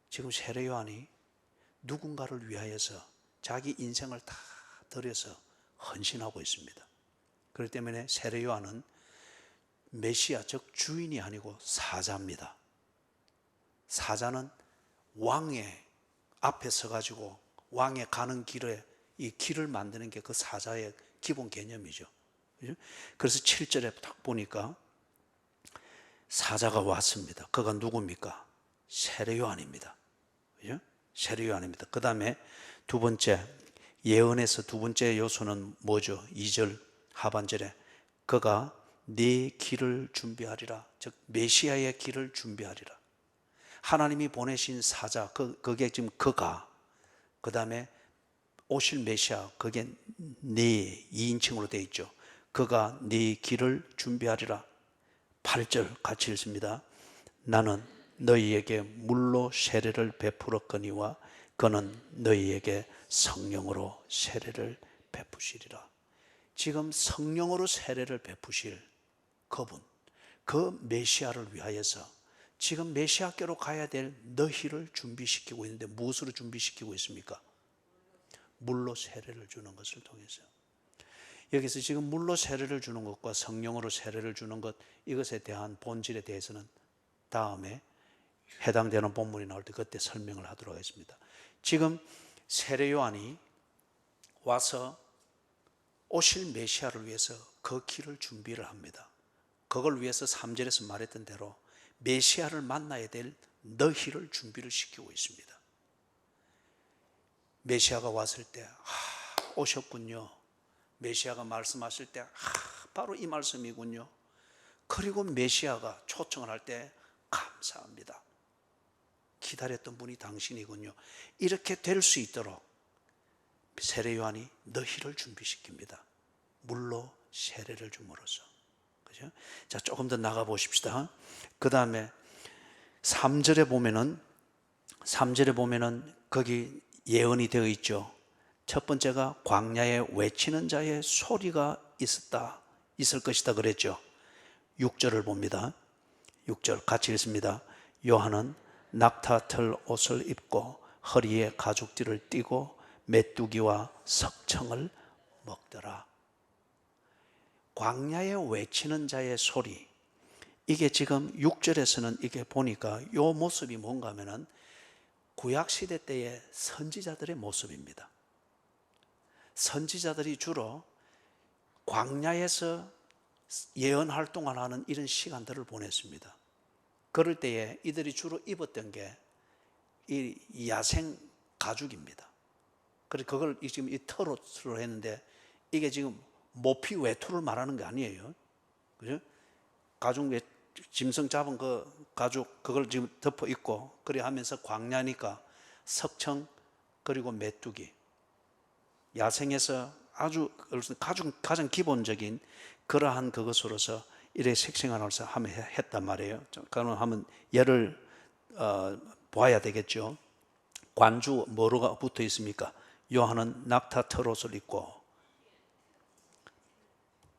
지금 세례 요한이 누군가를 위하여서 자기 인생을 다 들여서 헌신하고 있습니다. 그렇기 때문에 세례 요한은 메시아 즉 주인이 아니고 사자입니다. 사자는 왕의 앞에 서가지고 왕의 가는 길에 이 길을 만드는 게 그 사자의 기본 개념이죠. 그래서 7절에 딱 보니까 사자가 왔습니다. 그가 누굽니까? 세례 요한입니다. 그죠? 세례 요한입니다. 그 다음에 두 번째 예언에서 두 번째 요소는 뭐죠? 2절 하반절에 그가 네 길을 준비하리라. 즉 메시아의 길을 준비하리라. 하나님이 보내신 사자, 그게 지금 그가 그 다음에 오실 메시아, 그게 네 2인칭으로 되어 있죠. 그가 네 길을 준비하리라. 8절 같이 읽습니다. 나는 너희에게 물로 세례를 베풀었거니와 그는 너희에게 성령으로 세례를 베푸시리라. 지금 성령으로 세례를 베푸실 그분, 그 메시아를 위하여서 지금 메시아께로 가야 될 너희를 준비시키고 있는데 무엇으로 준비시키고 있습니까? 물로 세례를 주는 것을 통해서. 여기서 지금 물로 세례를 주는 것과 성령으로 세례를 주는 것, 이것에 대한 본질에 대해서는 다음에 해당되는 본문이 나올 때 그때 설명을 하도록 하겠습니다. 지금 세례 요한이 와서 오실 메시아를 위해서 그 길을 준비를 합니다. 그걸 위해서 3절에서 말했던 대로 메시아를 만나야 될 너희를 준비를 시키고 있습니다. 메시아가 왔을 때 오셨군요. 메시아가 말씀하실 때 바로 이 말씀이군요. 그리고 메시아가 초청을 할 때 감사합니다. 기다렸던 분이 당신이군요. 이렇게 될 수 있도록 세례 요한이 너희를 준비시킵니다. 물로 세례를 줌으로써. 그죠? 자, 조금 더 나가 보십시다. 그 다음에 3절에 보면은 거기 예언이 되어 있죠. 첫 번째가 광야에 외치는 자의 소리가 있을 것이다 그랬죠. 6절을 봅니다. 6절 같이 읽습니다. 요한은 낙타털 옷을 입고 허리에 가죽띠를 띠고 메뚜기와 석청을 먹더라. 광야에 외치는 자의 소리, 이게 지금 6절에서는 이게 보니까 이 모습이 뭔가 하면은 구약시대 때의 선지자들의 모습입니다. 선지자들이 주로 광야에서 예언 활동을 하는 이런 시간들을 보냈습니다. 그럴 때에 이들이 주로 입었던 게 이 야생 가죽입니다. 그래서 그걸 지금 이 털옷으로 했는데 이게 지금 모피 외투를 말하는 게 아니에요. 그죠? 가죽 짐승 잡은 그 가죽 그걸 지금 덮어 입고 그래 하면서 광야니까 석청 그리고 메뚜기 야생에서 아주 가장 기본적인 그러한 그것으로서 이래 색생활을 했단 말이에요. 그러면 한번 예를 보아야 되겠죠. 관주 뭐로가 붙어 있습니까? 요한은 낙타 털옷을 입고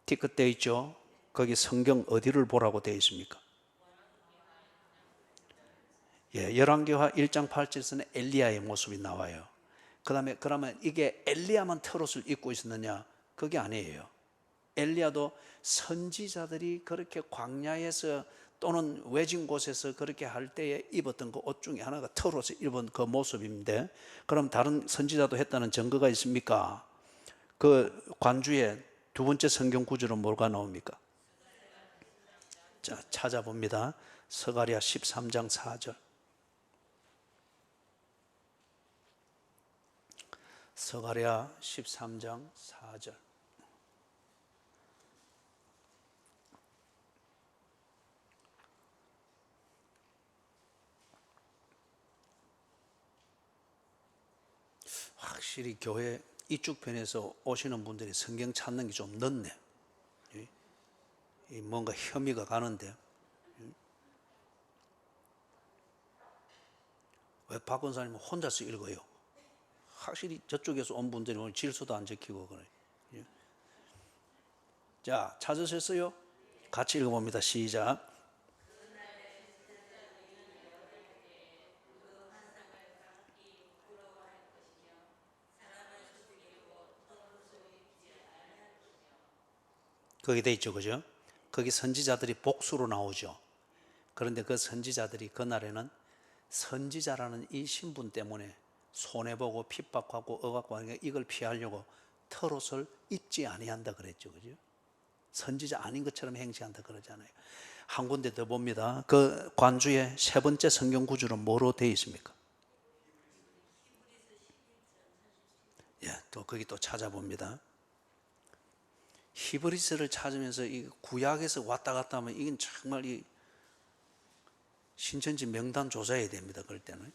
티끌 떼 있죠. 거기 성경 어디를 보라고 되어 있습니까? 열왕기하 1장 8절에서는 엘리야의 모습이 나와요. 그다음에 그러면 이게 엘리야만 털옷을 입고 있었느냐? 그게 아니에요. 엘리야도 선지자들이 그렇게 광야에서 또는 외진 곳에서 그렇게 할 때에 입었던 그 옷 중에 하나가 털옷을 입은 그 모습인데, 그럼 다른 선지자도 했다는 증거가 있습니까? 그 관주의 두 번째 성경 구절은 뭐가 나옵니까? 자, 찾아봅니다. 스가랴 13장 4절. 스가랴 13장 4절. 확실히 교회 이쪽 편에서 오시는 분들이 성경 찾는 게 좀 늦네. 뭔가 혐의가 가는데 왜 박 권사님은 혼자서 읽어요? 확실히 저쪽에서 온 분들이 오늘 질서도 안 지키고 그래. 자, 찾으셨어요? 같이 읽어봅니다. 시작. 거기 돼 있죠, 그죠? 거기 선지자들이 복수로 나오죠. 그런데 그 선지자들이 그날에는 선지자라는 이 신분 때문에 손해보고 핍박하고 억압하고 하니까 이걸 피하려고 털옷을 입지 아니한다 그랬죠, 그죠? 선지자 아닌 것처럼 행세한다 그러잖아요. 한 군데 더 봅니다. 그 관주의 세 번째 성경 구절은 뭐로 되어 있습니까? 또 거기 또 찾아봅니다. 히브리서를 찾으면서 이 구약에서 왔다 갔다 하면 이건 정말 이 신천지 명단 조사해야 됩니다. 그럴 때는.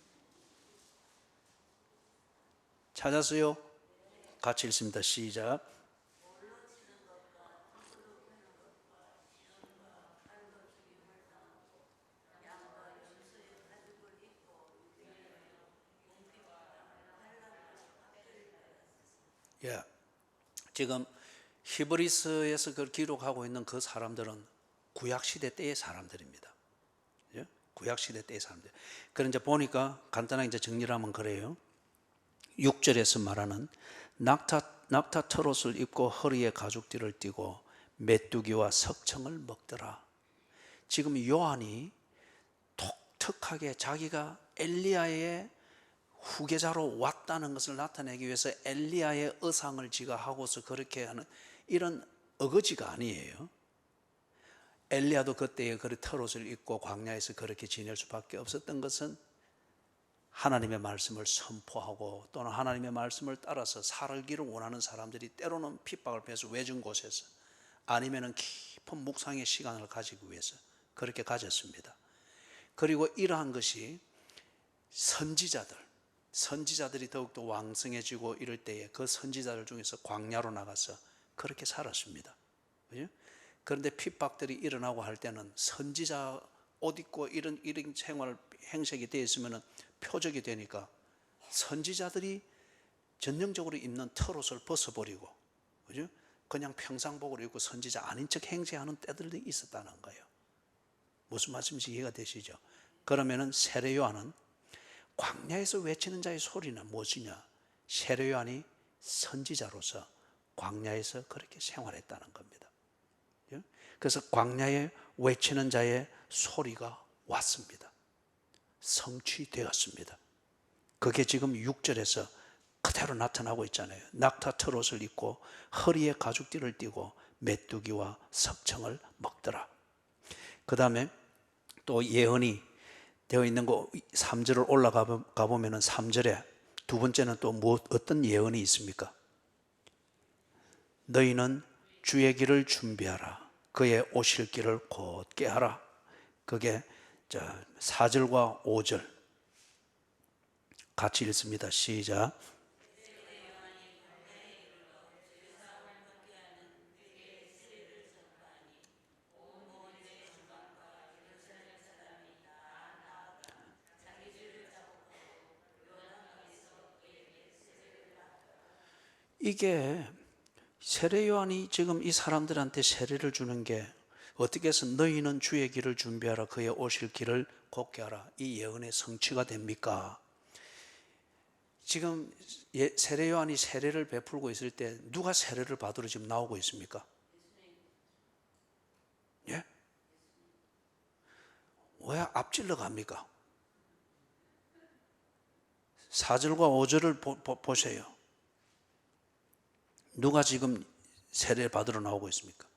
찾았어요? 같이 읽습니다. 시작. 예. 지금 히브리서에서 그걸 기록하고 있는 그 사람들은 구약시대 때의 사람들입니다. 예? 구약시대 때의 사람들. 그런 이제 보니까 간단하게 이제 정리를 하면 그래요. 6절에서 말하는 낙타 털옷을 입고 허리에 가죽띠를 띠고 메뚜기와 석청을 먹더라. 지금 요한이 독특하게 자기가 엘리야의 후계자로 왔다는 것을 나타내기 위해서 엘리야의 의상을 지가 하고서 그렇게 하는 이런 어거지가 아니에요. 엘리야도 그때에 그 털옷을 입고 광야에서 그렇게 지낼 수밖에 없었던 것은 하나님의 말씀을 선포하고 또는 하나님의 말씀을 따라서 살기를 원하는 사람들이 때로는 핍박을 패서 외진 곳에서 아니면은 깊은 묵상의 시간을 가지기 위해서 그렇게 가졌습니다. 그리고 이러한 것이 선지자들이 더욱더 왕성해지고 이럴 때에 그 선지자들 중에서 광야로 나가서 그렇게 살았습니다. 그죠? 그런데 핍박들이 일어나고 할 때는 선지자 옷 입고 이런 생활 행색이 되어 있으면 표적이 되니까 선지자들이 전형적으로 입는 털옷을 벗어버리고, 그죠? 그냥 평상복으로 입고 선지자 아닌 척 행세하는 때들도 있었다는 거예요. 무슨 말씀인지 이해가 되시죠? 그러면은 세례 요한은 광야에서 외치는 자의 소리는 무엇이냐? 세례 요한이 선지자로서 광야에서 그렇게 생활했다는 겁니다. 그래서 광야에 외치는 자의 소리가 왔습니다. 성취되었습니다. 그게 지금 6절에서 그대로 나타나고 있잖아요. 낙타 털옷을 입고 허리에 가죽띠를 띠고 메뚜기와 석청을 먹더라. 그 다음에 또 예언이 되어 있는 거 3절을 올라가 보면 3절에 두 번째는 또 어떤 예언이 있습니까? 너희는 주의 길을 준비하라. 그의 오실 길을 곧게 하라. 그게 4절과 5절 같이 읽습니다. 시작. 이게 세례 요한이 지금 이 사람들한테 세례를 주는 게 어떻게 해서 너희는 주의 길을 준비하라. 그의 오실 길을 곧게 하라. 이 예언의 성취가 됩니까? 지금 세례 요한이 세례를 베풀고 있을 때 누가 세례를 받으러 지금 나오고 있습니까? 예? 왜 앞질러 갑니까? 4절과 5절을 보세요. 누가 지금 세례 받으러 나오고 있습니까?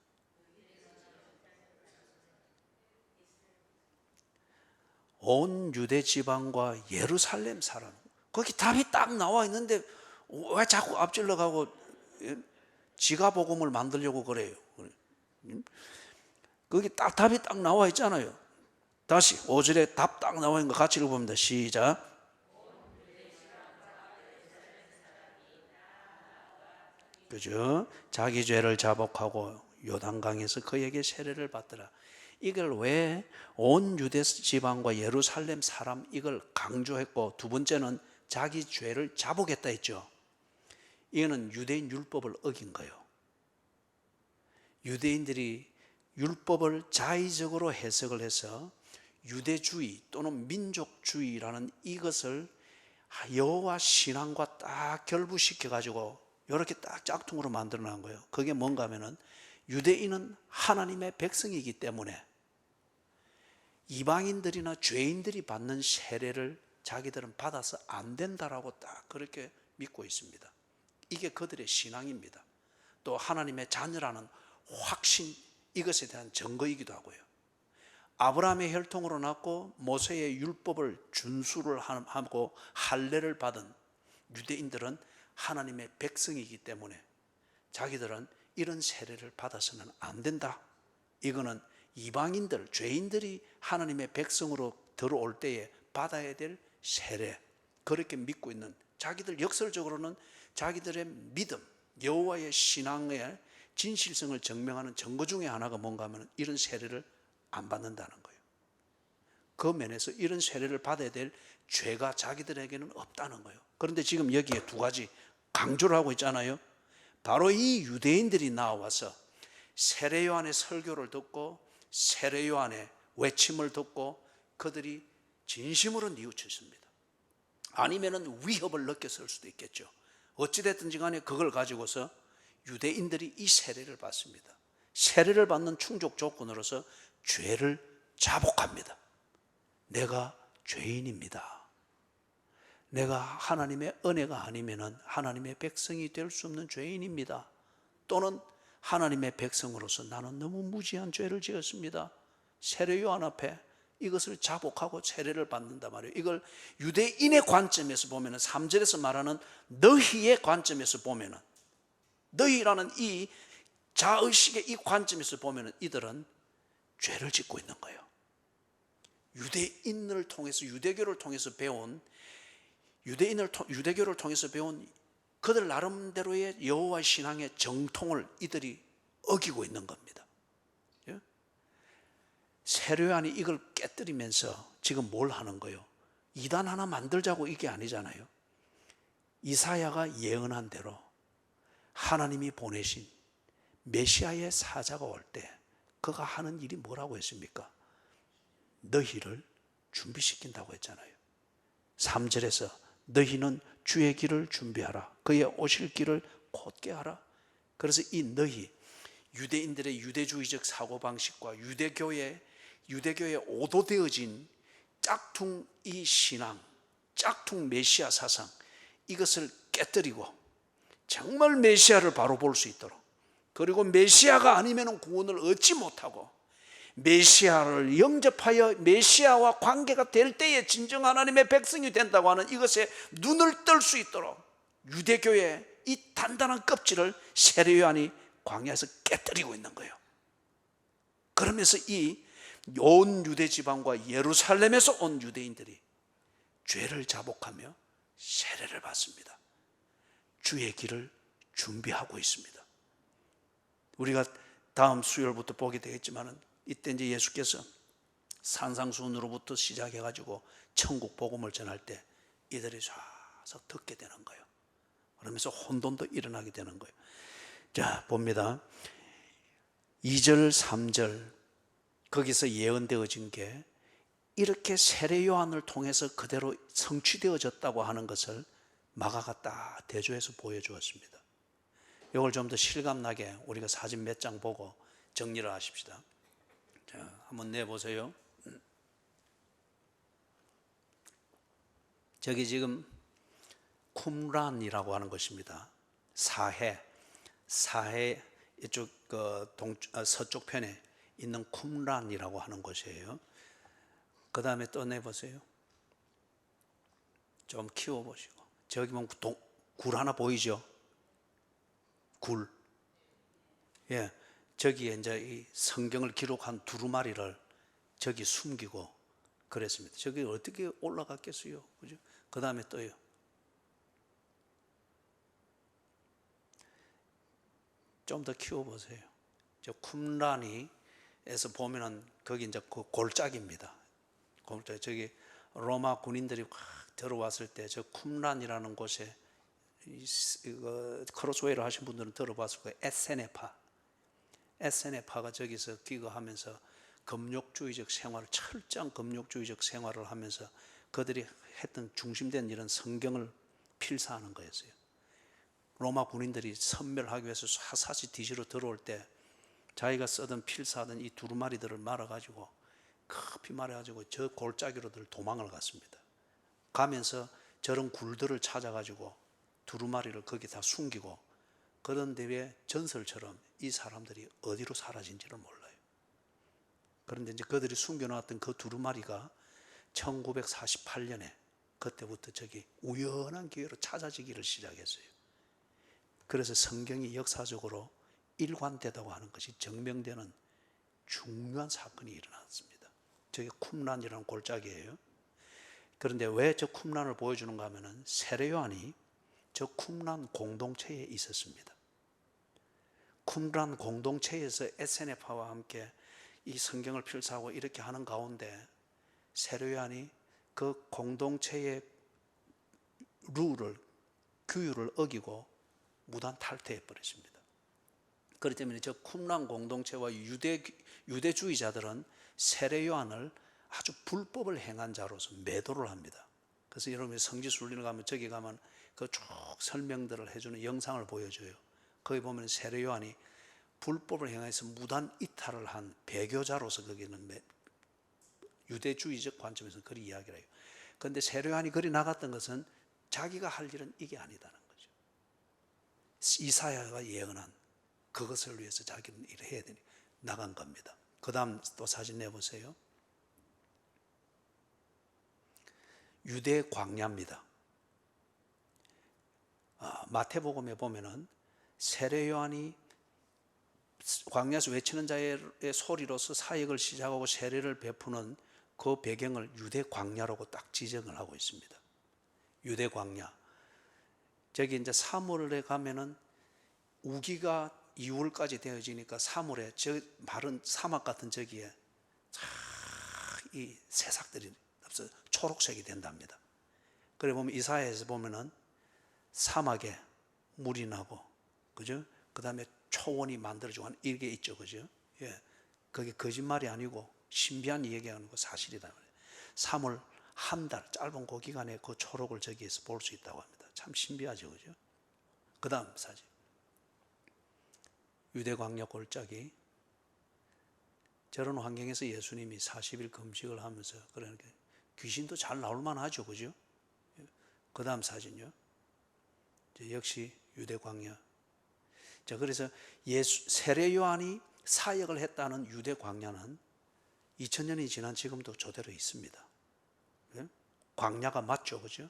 온 유대 지방과 예루살렘 사람. 거기 답이 딱 나와 있는데 왜 자꾸 앞질러 가고 지가 복음을 만들려고 그래요? 거기 딱 답이 딱 나와 있잖아요. 다시 5절에 답 딱 나와 있는 거 같이 읽어봅니다. 시작. 그죠? 자기 죄를 자복하고 요단강에서 그에게 세례를 받더라. 이걸 왜 온 유대 지방과 예루살렘 사람 이걸 강조했고, 두 번째는 자기 죄를 자복했다 했죠. 이거는 유대인 율법을 어긴 거예요. 유대인들이 율법을 자의적으로 해석을 해서 유대주의 또는 민족주의라는 이것을 여호와 신앙과 딱 결부시켜 가지고 이렇게 딱 짝퉁으로 만들어 놓은 거예요. 그게 뭔가 하면은 유대인은 하나님의 백성이기 때문에 이방인들이나 죄인들이 받는 세례를 자기들은 받아서 안 된다라고 딱 그렇게 믿고 있습니다. 이게 그들의 신앙입니다. 또 하나님의 자녀라는 확신, 이것에 대한 증거이기도 하고요. 아브라함의 혈통으로 낳고 모세의 율법을 준수를 하고 할례를 받은 유대인들은 하나님의 백성이기 때문에 자기들은 이런 세례를 받아서는 안 된다. 이거는 이방인들, 죄인들이 하나님의 백성으로 들어올 때에 받아야 될 세례, 그렇게 믿고 있는 자기들 역설적으로는 자기들의 믿음, 여호와의 신앙의 진실성을 증명하는 증거 중에 하나가 뭔가 하면 이런 세례를 안 받는다는 거예요. 그 면에서 이런 세례를 받아야 될 죄가 자기들에게는 없다는 거예요. 그런데 지금 여기에 두 가지 강조를 하고 있잖아요. 바로 이 유대인들이 나와서 세례 요한의 설교를 듣고 세례 요한의 외침을 듣고 그들이 진심으로 뉘우쳤습니다. 아니면은 위협을 느꼈을 수도 있겠죠. 어찌됐든지 간에 그걸 가지고서 유대인들이 이 세례를 받습니다. 세례를 받는 충족 조건으로서 죄를 자복합니다. 내가 죄인입니다. 내가 하나님의 은혜가 아니면은 하나님의 백성이 될 수 없는 죄인입니다. 또는 하나님의 백성으로서 나는 너무 무지한 죄를 지었습니다. 세례 요한 앞에 이것을 자복하고 세례를 받는단 말이에요. 이걸 유대인의 관점에서 보면은 3절에서 말하는 너희의 관점에서 보면은 너희라는 이 자의식의 이 관점에서 보면은 이들은 죄를 짓고 있는 거예요. 유대인을 통해서 유대교를 통해서 배운 유대교를 통해서 배운 그들 나름대로의 여호와의 신앙의 정통을 이들이 어기고 있는 겁니다. 세례 요한이 이걸 깨뜨리면서 지금 뭘 하는 거예요? 이단 하나 만들자고 이게 아니잖아요. 이사야가 예언한 대로 하나님이 보내신 메시아의 사자가 올 때 그가 하는 일이 뭐라고 했습니까? 너희를 준비시킨다고 했잖아요. 3절에서 너희는 주의 길을 준비하라. 그의 오실 길을 곧게 하라. 그래서 이 너희, 유대인들의 유대주의적 사고방식과 유대교에 오도되어진 짝퉁 이 신앙, 짝퉁 메시아 사상, 이것을 깨뜨리고 정말 메시아를 바로 볼 수 있도록, 그리고 메시아가 아니면 구원을 얻지 못하고 메시아를 영접하여 메시아와 관계가 될 때에 진정 하나님의 백성이 된다고 하는 이것에 눈을 뜰 수 있도록 유대교의 이 단단한 껍질을 세례 요한이 광야에서 깨뜨리고 있는 거예요. 그러면서 이 온 유대 지방과 예루살렘에서 온 유대인들이 죄를 자복하며 세례를 받습니다. 주의 길을 준비하고 있습니다. 우리가 다음 수요일부터 보게 되겠지만은 이때 이제 예수께서 산상수훈으로부터 시작해가지고 천국 복음을 전할 때 이들이 쫙 듣게 되는 거예요. 그러면서 혼돈도 일어나게 되는 거예요. 자, 봅니다. 2절, 3절 거기서 예언되어진 게 이렇게 세례 요한을 통해서 그대로 성취되어졌다고 하는 것을 마가가 딱 대조해서 보여주었습니다. 이걸 좀 더 실감나게 우리가 사진 몇 장 보고 정리를 하십시다. 자, 한번 내보세요. 저기 지금 쿰란이라고 하는 것입니다. 사해 이쪽 서쪽 편에 있는 쿰란이라고 하는 곳이에요. 그 다음에 또 내보세요. 좀 키워보시고. 저기 보면 굴 하나 보이죠? 굴. 예, 저기에 이제 이 성경을 기록한 두루마리를 저기 숨기고 그랬습니다. 저기 어떻게 올라갔겠어요? 그죠? 그 다음에 또요. 좀 더 키워보세요. 저 쿰란이에서 보면은 거기 이제 그 골짜기입니다. 골짜기. 저기 로마 군인들이 확 들어왔을 때 저 쿰란이라는 곳에 크로스웨이를 하신 분들은 들어봤을 거예요. 에세네파가 저기서 기거하면서 금욕주의적 생활을, 철저한 금욕주의적 생활을 하면서 그들이 했던 중심된 일은 성경을 필사하는 거였어요. 로마 군인들이 섬멸하기 위해서 사사시 뒤지러 들어올 때 자기가 쓰던 필사하던 이 두루마리들을 말아가지고 급히 말해가지고 저 골짜기로들 도망을 갔습니다. 가면서 저런 굴들을 찾아가지고 두루마리를 거기 다 숨기고, 그런데 왜 전설처럼 이 사람들이 어디로 사라진지를 몰라요. 그런데 이제 그들이 숨겨놨던 그 두루마리가 1948년에 그때부터 저기 우연한 기회로 찾아지기를 시작했어요. 그래서 성경이 역사적으로 일관되다고 하는 것이 증명되는 중요한 사건이 일어났습니다. 저게 쿰란이라는 골짜기예요. 그런데 왜 저 쿰란을 보여주는가 하면은 세례 요한이 저 쿰란 공동체에 있었습니다. 쿰란 공동체에서 SNF와 함께 이 성경을 필사하고 이렇게 하는 가운데 세례 요한이 그 공동체의 룰을, 규율을 어기고 무단 탈퇴해 버렸습니다. 그렇기 때문에 저 쿰란 공동체와 유대주의자들은 세례 요한을 아주 불법을 행한 자로서 매도를 합니다. 그래서 여러분이 성지순례를 가면 저기 가면 그 쭉 설명들을 해주는 영상을 보여줘요. 거기 보면 세례 요한이 불법을 행해서 무단 이탈을 한 배교자로서 거기는 유대주의적 관점에서 그리 이야기를 해요. 그런데 세례 요한이 그리 나갔던 것은 자기가 할 일은 이게 아니다는 거죠. 이사야가 예언한 그것을 위해서 자기는 일을 해야 되니 나간 겁니다. 그 다음 또 사진 내보세요. 유대 광야입니다. 마태복음에 보면은 세례 요한이 광야에서 외치는 자의 소리로서 사역을 시작하고 세례를 베푸는 그 배경을 유대 광야라고 딱 지정을 하고 있습니다. 유대 광야. 저기 이제 사물에 가면은 우기가 2월까지 되어지니까 사물에 저 마른 사막 같은 저기에 이 새싹들이 없어 초록색이 된답니다. 그래 보면 이사야에서 보면은 사막에 물이 나고, 그죠? 그 다음에 초원이 만들어지고 하는 이게 있죠, 그죠? 예, 그게 거짓말이 아니고 신비한 얘기가 아니고 사실이다. 3월 한 달 짧은 그 기간에 그 초록을 저기에서 볼 수 있다고 합니다. 참 신비하죠, 그죠? 그 다음 사진. 유대 광야 골짜기. 저런 환경에서 예수님이 40일 금식을 하면서 그러니까 귀신도 잘 나올 만하죠, 그죠? 그 다음 사진요. 역시 유대 광야. 자, 그래서 세례 요한이 사역을 했다는 유대 광야는 2000년이 지난 지금도 저대로 있습니다. 광야가 맞죠, 그죠?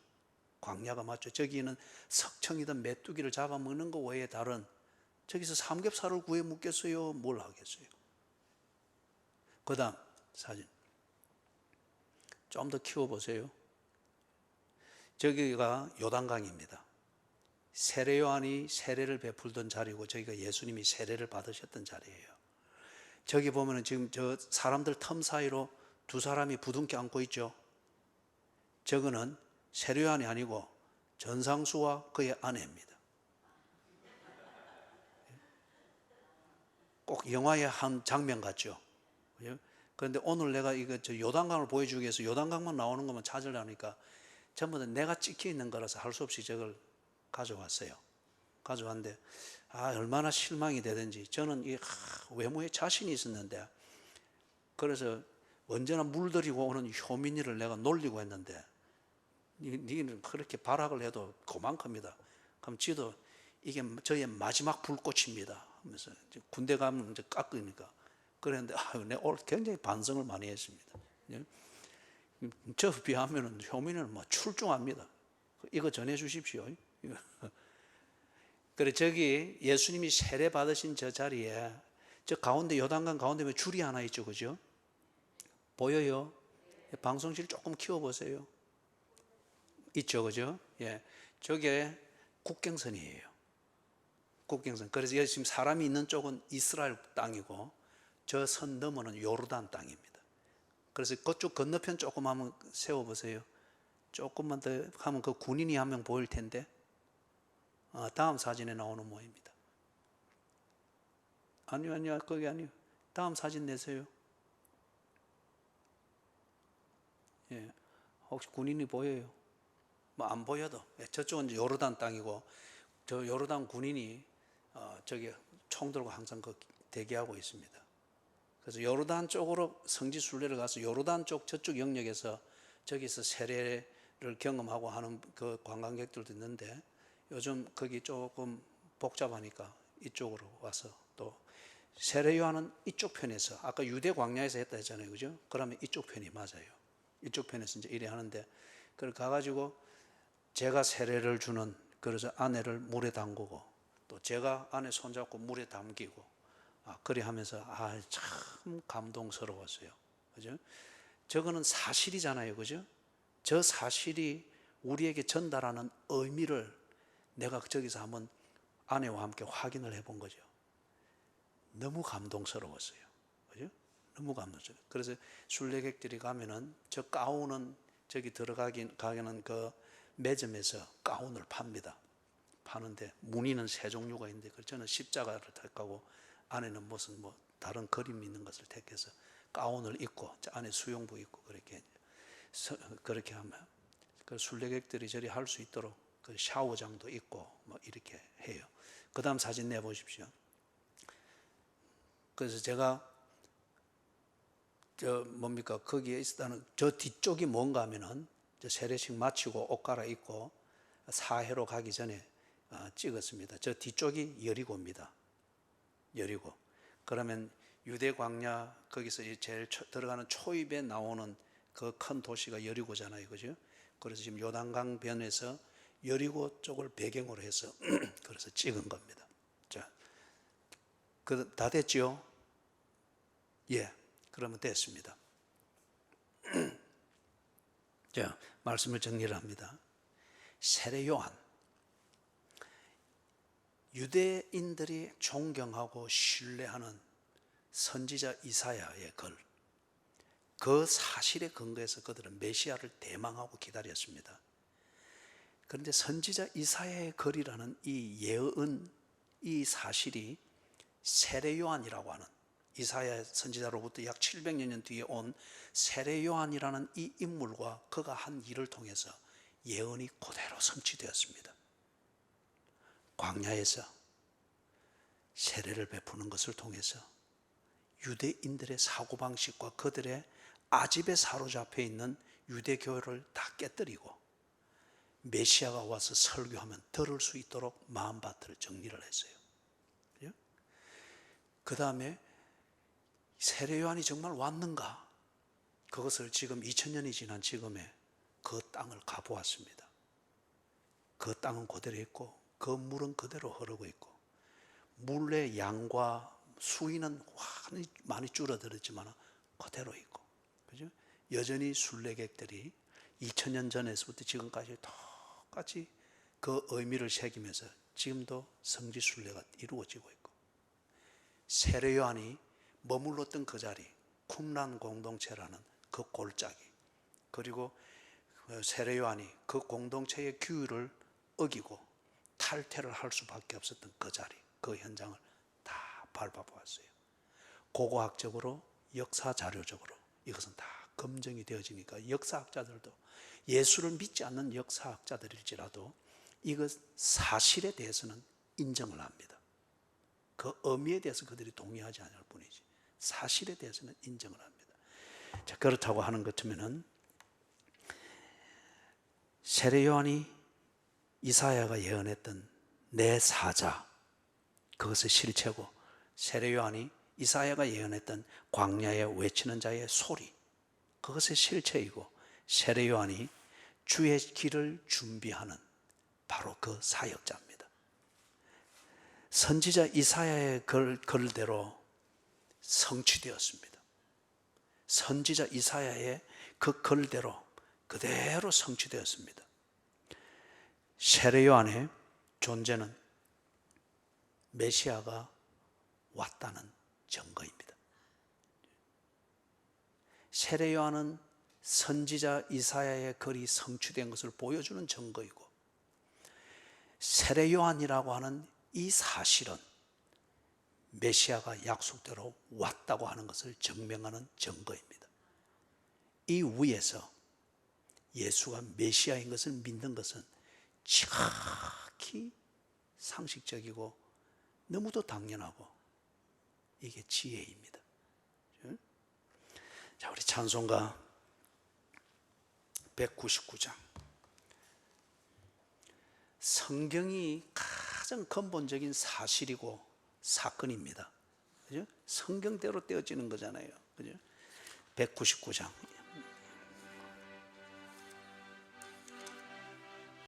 광야가 맞죠. 저기는 석청이든 메뚜기를 잡아먹는 것 외에 다른, 저기서 삼겹살을 구해 먹겠어요? 뭘 하겠어요? 그 다음 사진 좀 더 키워보세요. 저기가 요단강입니다. 세례 요한이 세례를 베풀던 자리고 저기가 예수님이 세례를 받으셨던 자리예요. 저기 보면은 지금 저 사람들 텀 사이로 두 사람이 부둥켜 안고 있죠. 저거는 세례 요한이 아니고 전상수와 그의 아내입니다. 꼭 영화의 한 장면 같죠. 그런데 오늘 내가 이거 저 요단강을 보여주기 위해서 요단강만 나오는 것만 찾으려니까 전부 다 내가 찍혀 있는 거라서 할 수 없이 저걸 가져왔어요. 가져왔는데 얼마나 실망이 되든지 저는 이 외모에 자신이 있었는데, 그래서 언제나 물들이고 오는 효민이를 내가 놀리고 했는데 니는 그렇게 발악을 해도 그만큼이다. 그럼 지도 이게 저의 마지막 불꽃입니다 하면서 군대 가면 이제 깎으니까 그랬는데 내가 오늘 굉장히 반성을 많이 했습니다. 저 비하면 효민이는 뭐 출중합니다. 이거 전해 주십시오. 그래 저기 예수님이 세례 받으신 저 자리에 저 가운데 요단강 가운데 왜 줄이 하나 있죠, 그죠? 보여요? 방송실 조금 키워보세요. 있죠, 그죠? 예, 저게 국경선이에요. 국경선. 그래서 여기 지금 사람이 있는 쪽은 이스라엘 땅이고 저 선 너머는 요르단 땅입니다. 그래서 그쪽 건너편 조금 한번 세워보세요. 조금만 더 하면 그 군인이 한 명 보일 텐데. 다음 사진에 나오는 모입니다. 아니요, 거기 아니요. 다음 사진 내세요. 예, 혹시 군인이 보여요? 뭐 안 보여도 저쪽은 이제 요르단 땅이고 저 요르단 군인이 저기 총 들고 항상 그 대기하고 있습니다. 그래서 요르단 쪽으로 성지 순례를 가서 요르단 쪽 저쪽 영역에서 저기서 세례를 경험하고 하는 그 관광객들도 있는데 요즘 거기 조금 복잡하니까 이쪽으로 와서 또 세례 요한은 이쪽 편에서 아까 유대 광야에서 했다 했잖아요, 그죠? 그러면 이쪽 편이 맞아요. 이쪽 편에서 이제 이래 하는데 그걸 가가지고 제가 세례를 주는, 그래서 아내를 물에 담그고 또 제가 아내 손잡고 물에 담기고 그리 하면서 참 감동스러웠어요, 그죠? 저거는 사실이잖아요, 그죠? 저 사실이 우리에게 전달하는 의미를 내가 저기서 한번 아내와 함께 확인을 해본 거죠. 너무 감동스러웠어요. 그죠? 너무 감동스러워요. 그래서 순례객들이 가면은 저 가운은 저기 가게는 그 매점에서 가운을 팝니다. 파는데 무늬는 세 종류가 있는데 저는 십자가를 택하고 안에는 무슨 뭐 다른 그림이 있는 것을 택해서 가운을 입고 안에 수영복 입고 그렇게 하면 그 순례객들이 저리 할 수 있도록 그 샤워장도 있고 뭐 이렇게 해요. 그 다음 사진 내보십시오. 그래서 제가 거기에 있었다는 저 뒤쪽이 뭔가 하면은 저 세례식 마치고 옷 갈아입고 사해로 가기 전에 찍었습니다. 저 뒤쪽이 여리고입니다. 여리고. 그러면 유대 광야 거기서 제일 들어가는 초입에 나오는 그 큰 도시가 여리고잖아요. 그죠? 그래서 지금 요단강 변에서 여리고 쪽을 배경으로 해서 그래서 찍은 겁니다. 자, 다 됐죠? 예. 그러면 됐습니다. 자, 말씀을 정리를 합니다. 세례 요한, 유대인들이 존경하고 신뢰하는 선지자 이사야의 글, 그 사실에 근거해서 그들은 메시아를 대망하고 기다렸습니다. 그런데 선지자 이사야의 글이라는 이 예언, 이 사실이 세례 요한이라고 하는 이사야 선지자로부터 약 700여 년 뒤에 온 세례 요한이라는 이 인물과 그가 한 일을 통해서 예언이 그대로 성취되었습니다. 광야에서 세례를 베푸는 것을 통해서 유대인들의 사고방식과 그들의 아집에 사로잡혀 있는 유대교회를 다 깨뜨리고 메시아가 와서 설교하면 들을 수 있도록 마음밭을 정리를 했어요. 그 다음에 세례 요한이 정말 왔는가? 그것을 지금 2000년이 지난 지금에 그 땅을 가보았습니다. 그 땅은 그대로 있고 그 물은 그대로 흐르고 있고 물의 양과 수위는 많이 줄어들었지만 그대로 있고, 그죠? 여전히 순례객들이 2000년 전에서부터 지금까지 똑같이 그 의미를 새기면서 지금도 성지 순례가 이루어지고 있고, 세례 요한이 머물렀던 그 자리, 쿰란 공동체라는 그 골짜기, 그리고 세례 요한이 그 공동체의 규율을 어기고 탈퇴를 할 수밖에 없었던 그 자리, 그 현장을 다 밟아보았어요. 고고학적으로, 역사 자료적으로 이것은 다 검증이 되어지니까 역사학자들도, 예수를 믿지 않는 역사학자들일지라도 이것 사실에 대해서는 인정을 합니다. 그 의미에 대해서 그들이 동의하지 않을 뿐이지 사실에 대해서는 인정을 합니다. 자, 그렇다고 하는 것이면은 세례 요한이 이사야가 예언했던 내 사자, 그것의 실체고, 세례 요한이 이사야가 예언했던 광야에 외치는 자의 소리, 그것의 실체이고, 세례 요한이 주의 길을 준비하는 바로 그 사역자입니다. 선지자 이사야의 글대로 성취되었습니다. 선지자 이사야의 그 글대로 그대로 성취되었습니다. 세례 요한의 존재는 메시아가 왔다는 증거입니다. 세례 요한은 선지자 이사야의 글이 성취된 것을 보여주는 증거이고, 세례 요한이라고 하는 이 사실은 메시아가 약속대로 왔다고 하는 것을 증명하는 증거입니다. 이 위에서 예수가 메시아인 것을 믿는 것은 지극히 상식적이고 너무도 당연하고 이게 지혜입니다. 자, 우리 찬송가 199장. 성경이 가장 근본적인 사실이고 사건입니다. 그죠? 성경대로 떼어지는 거잖아요. 그죠? 199장.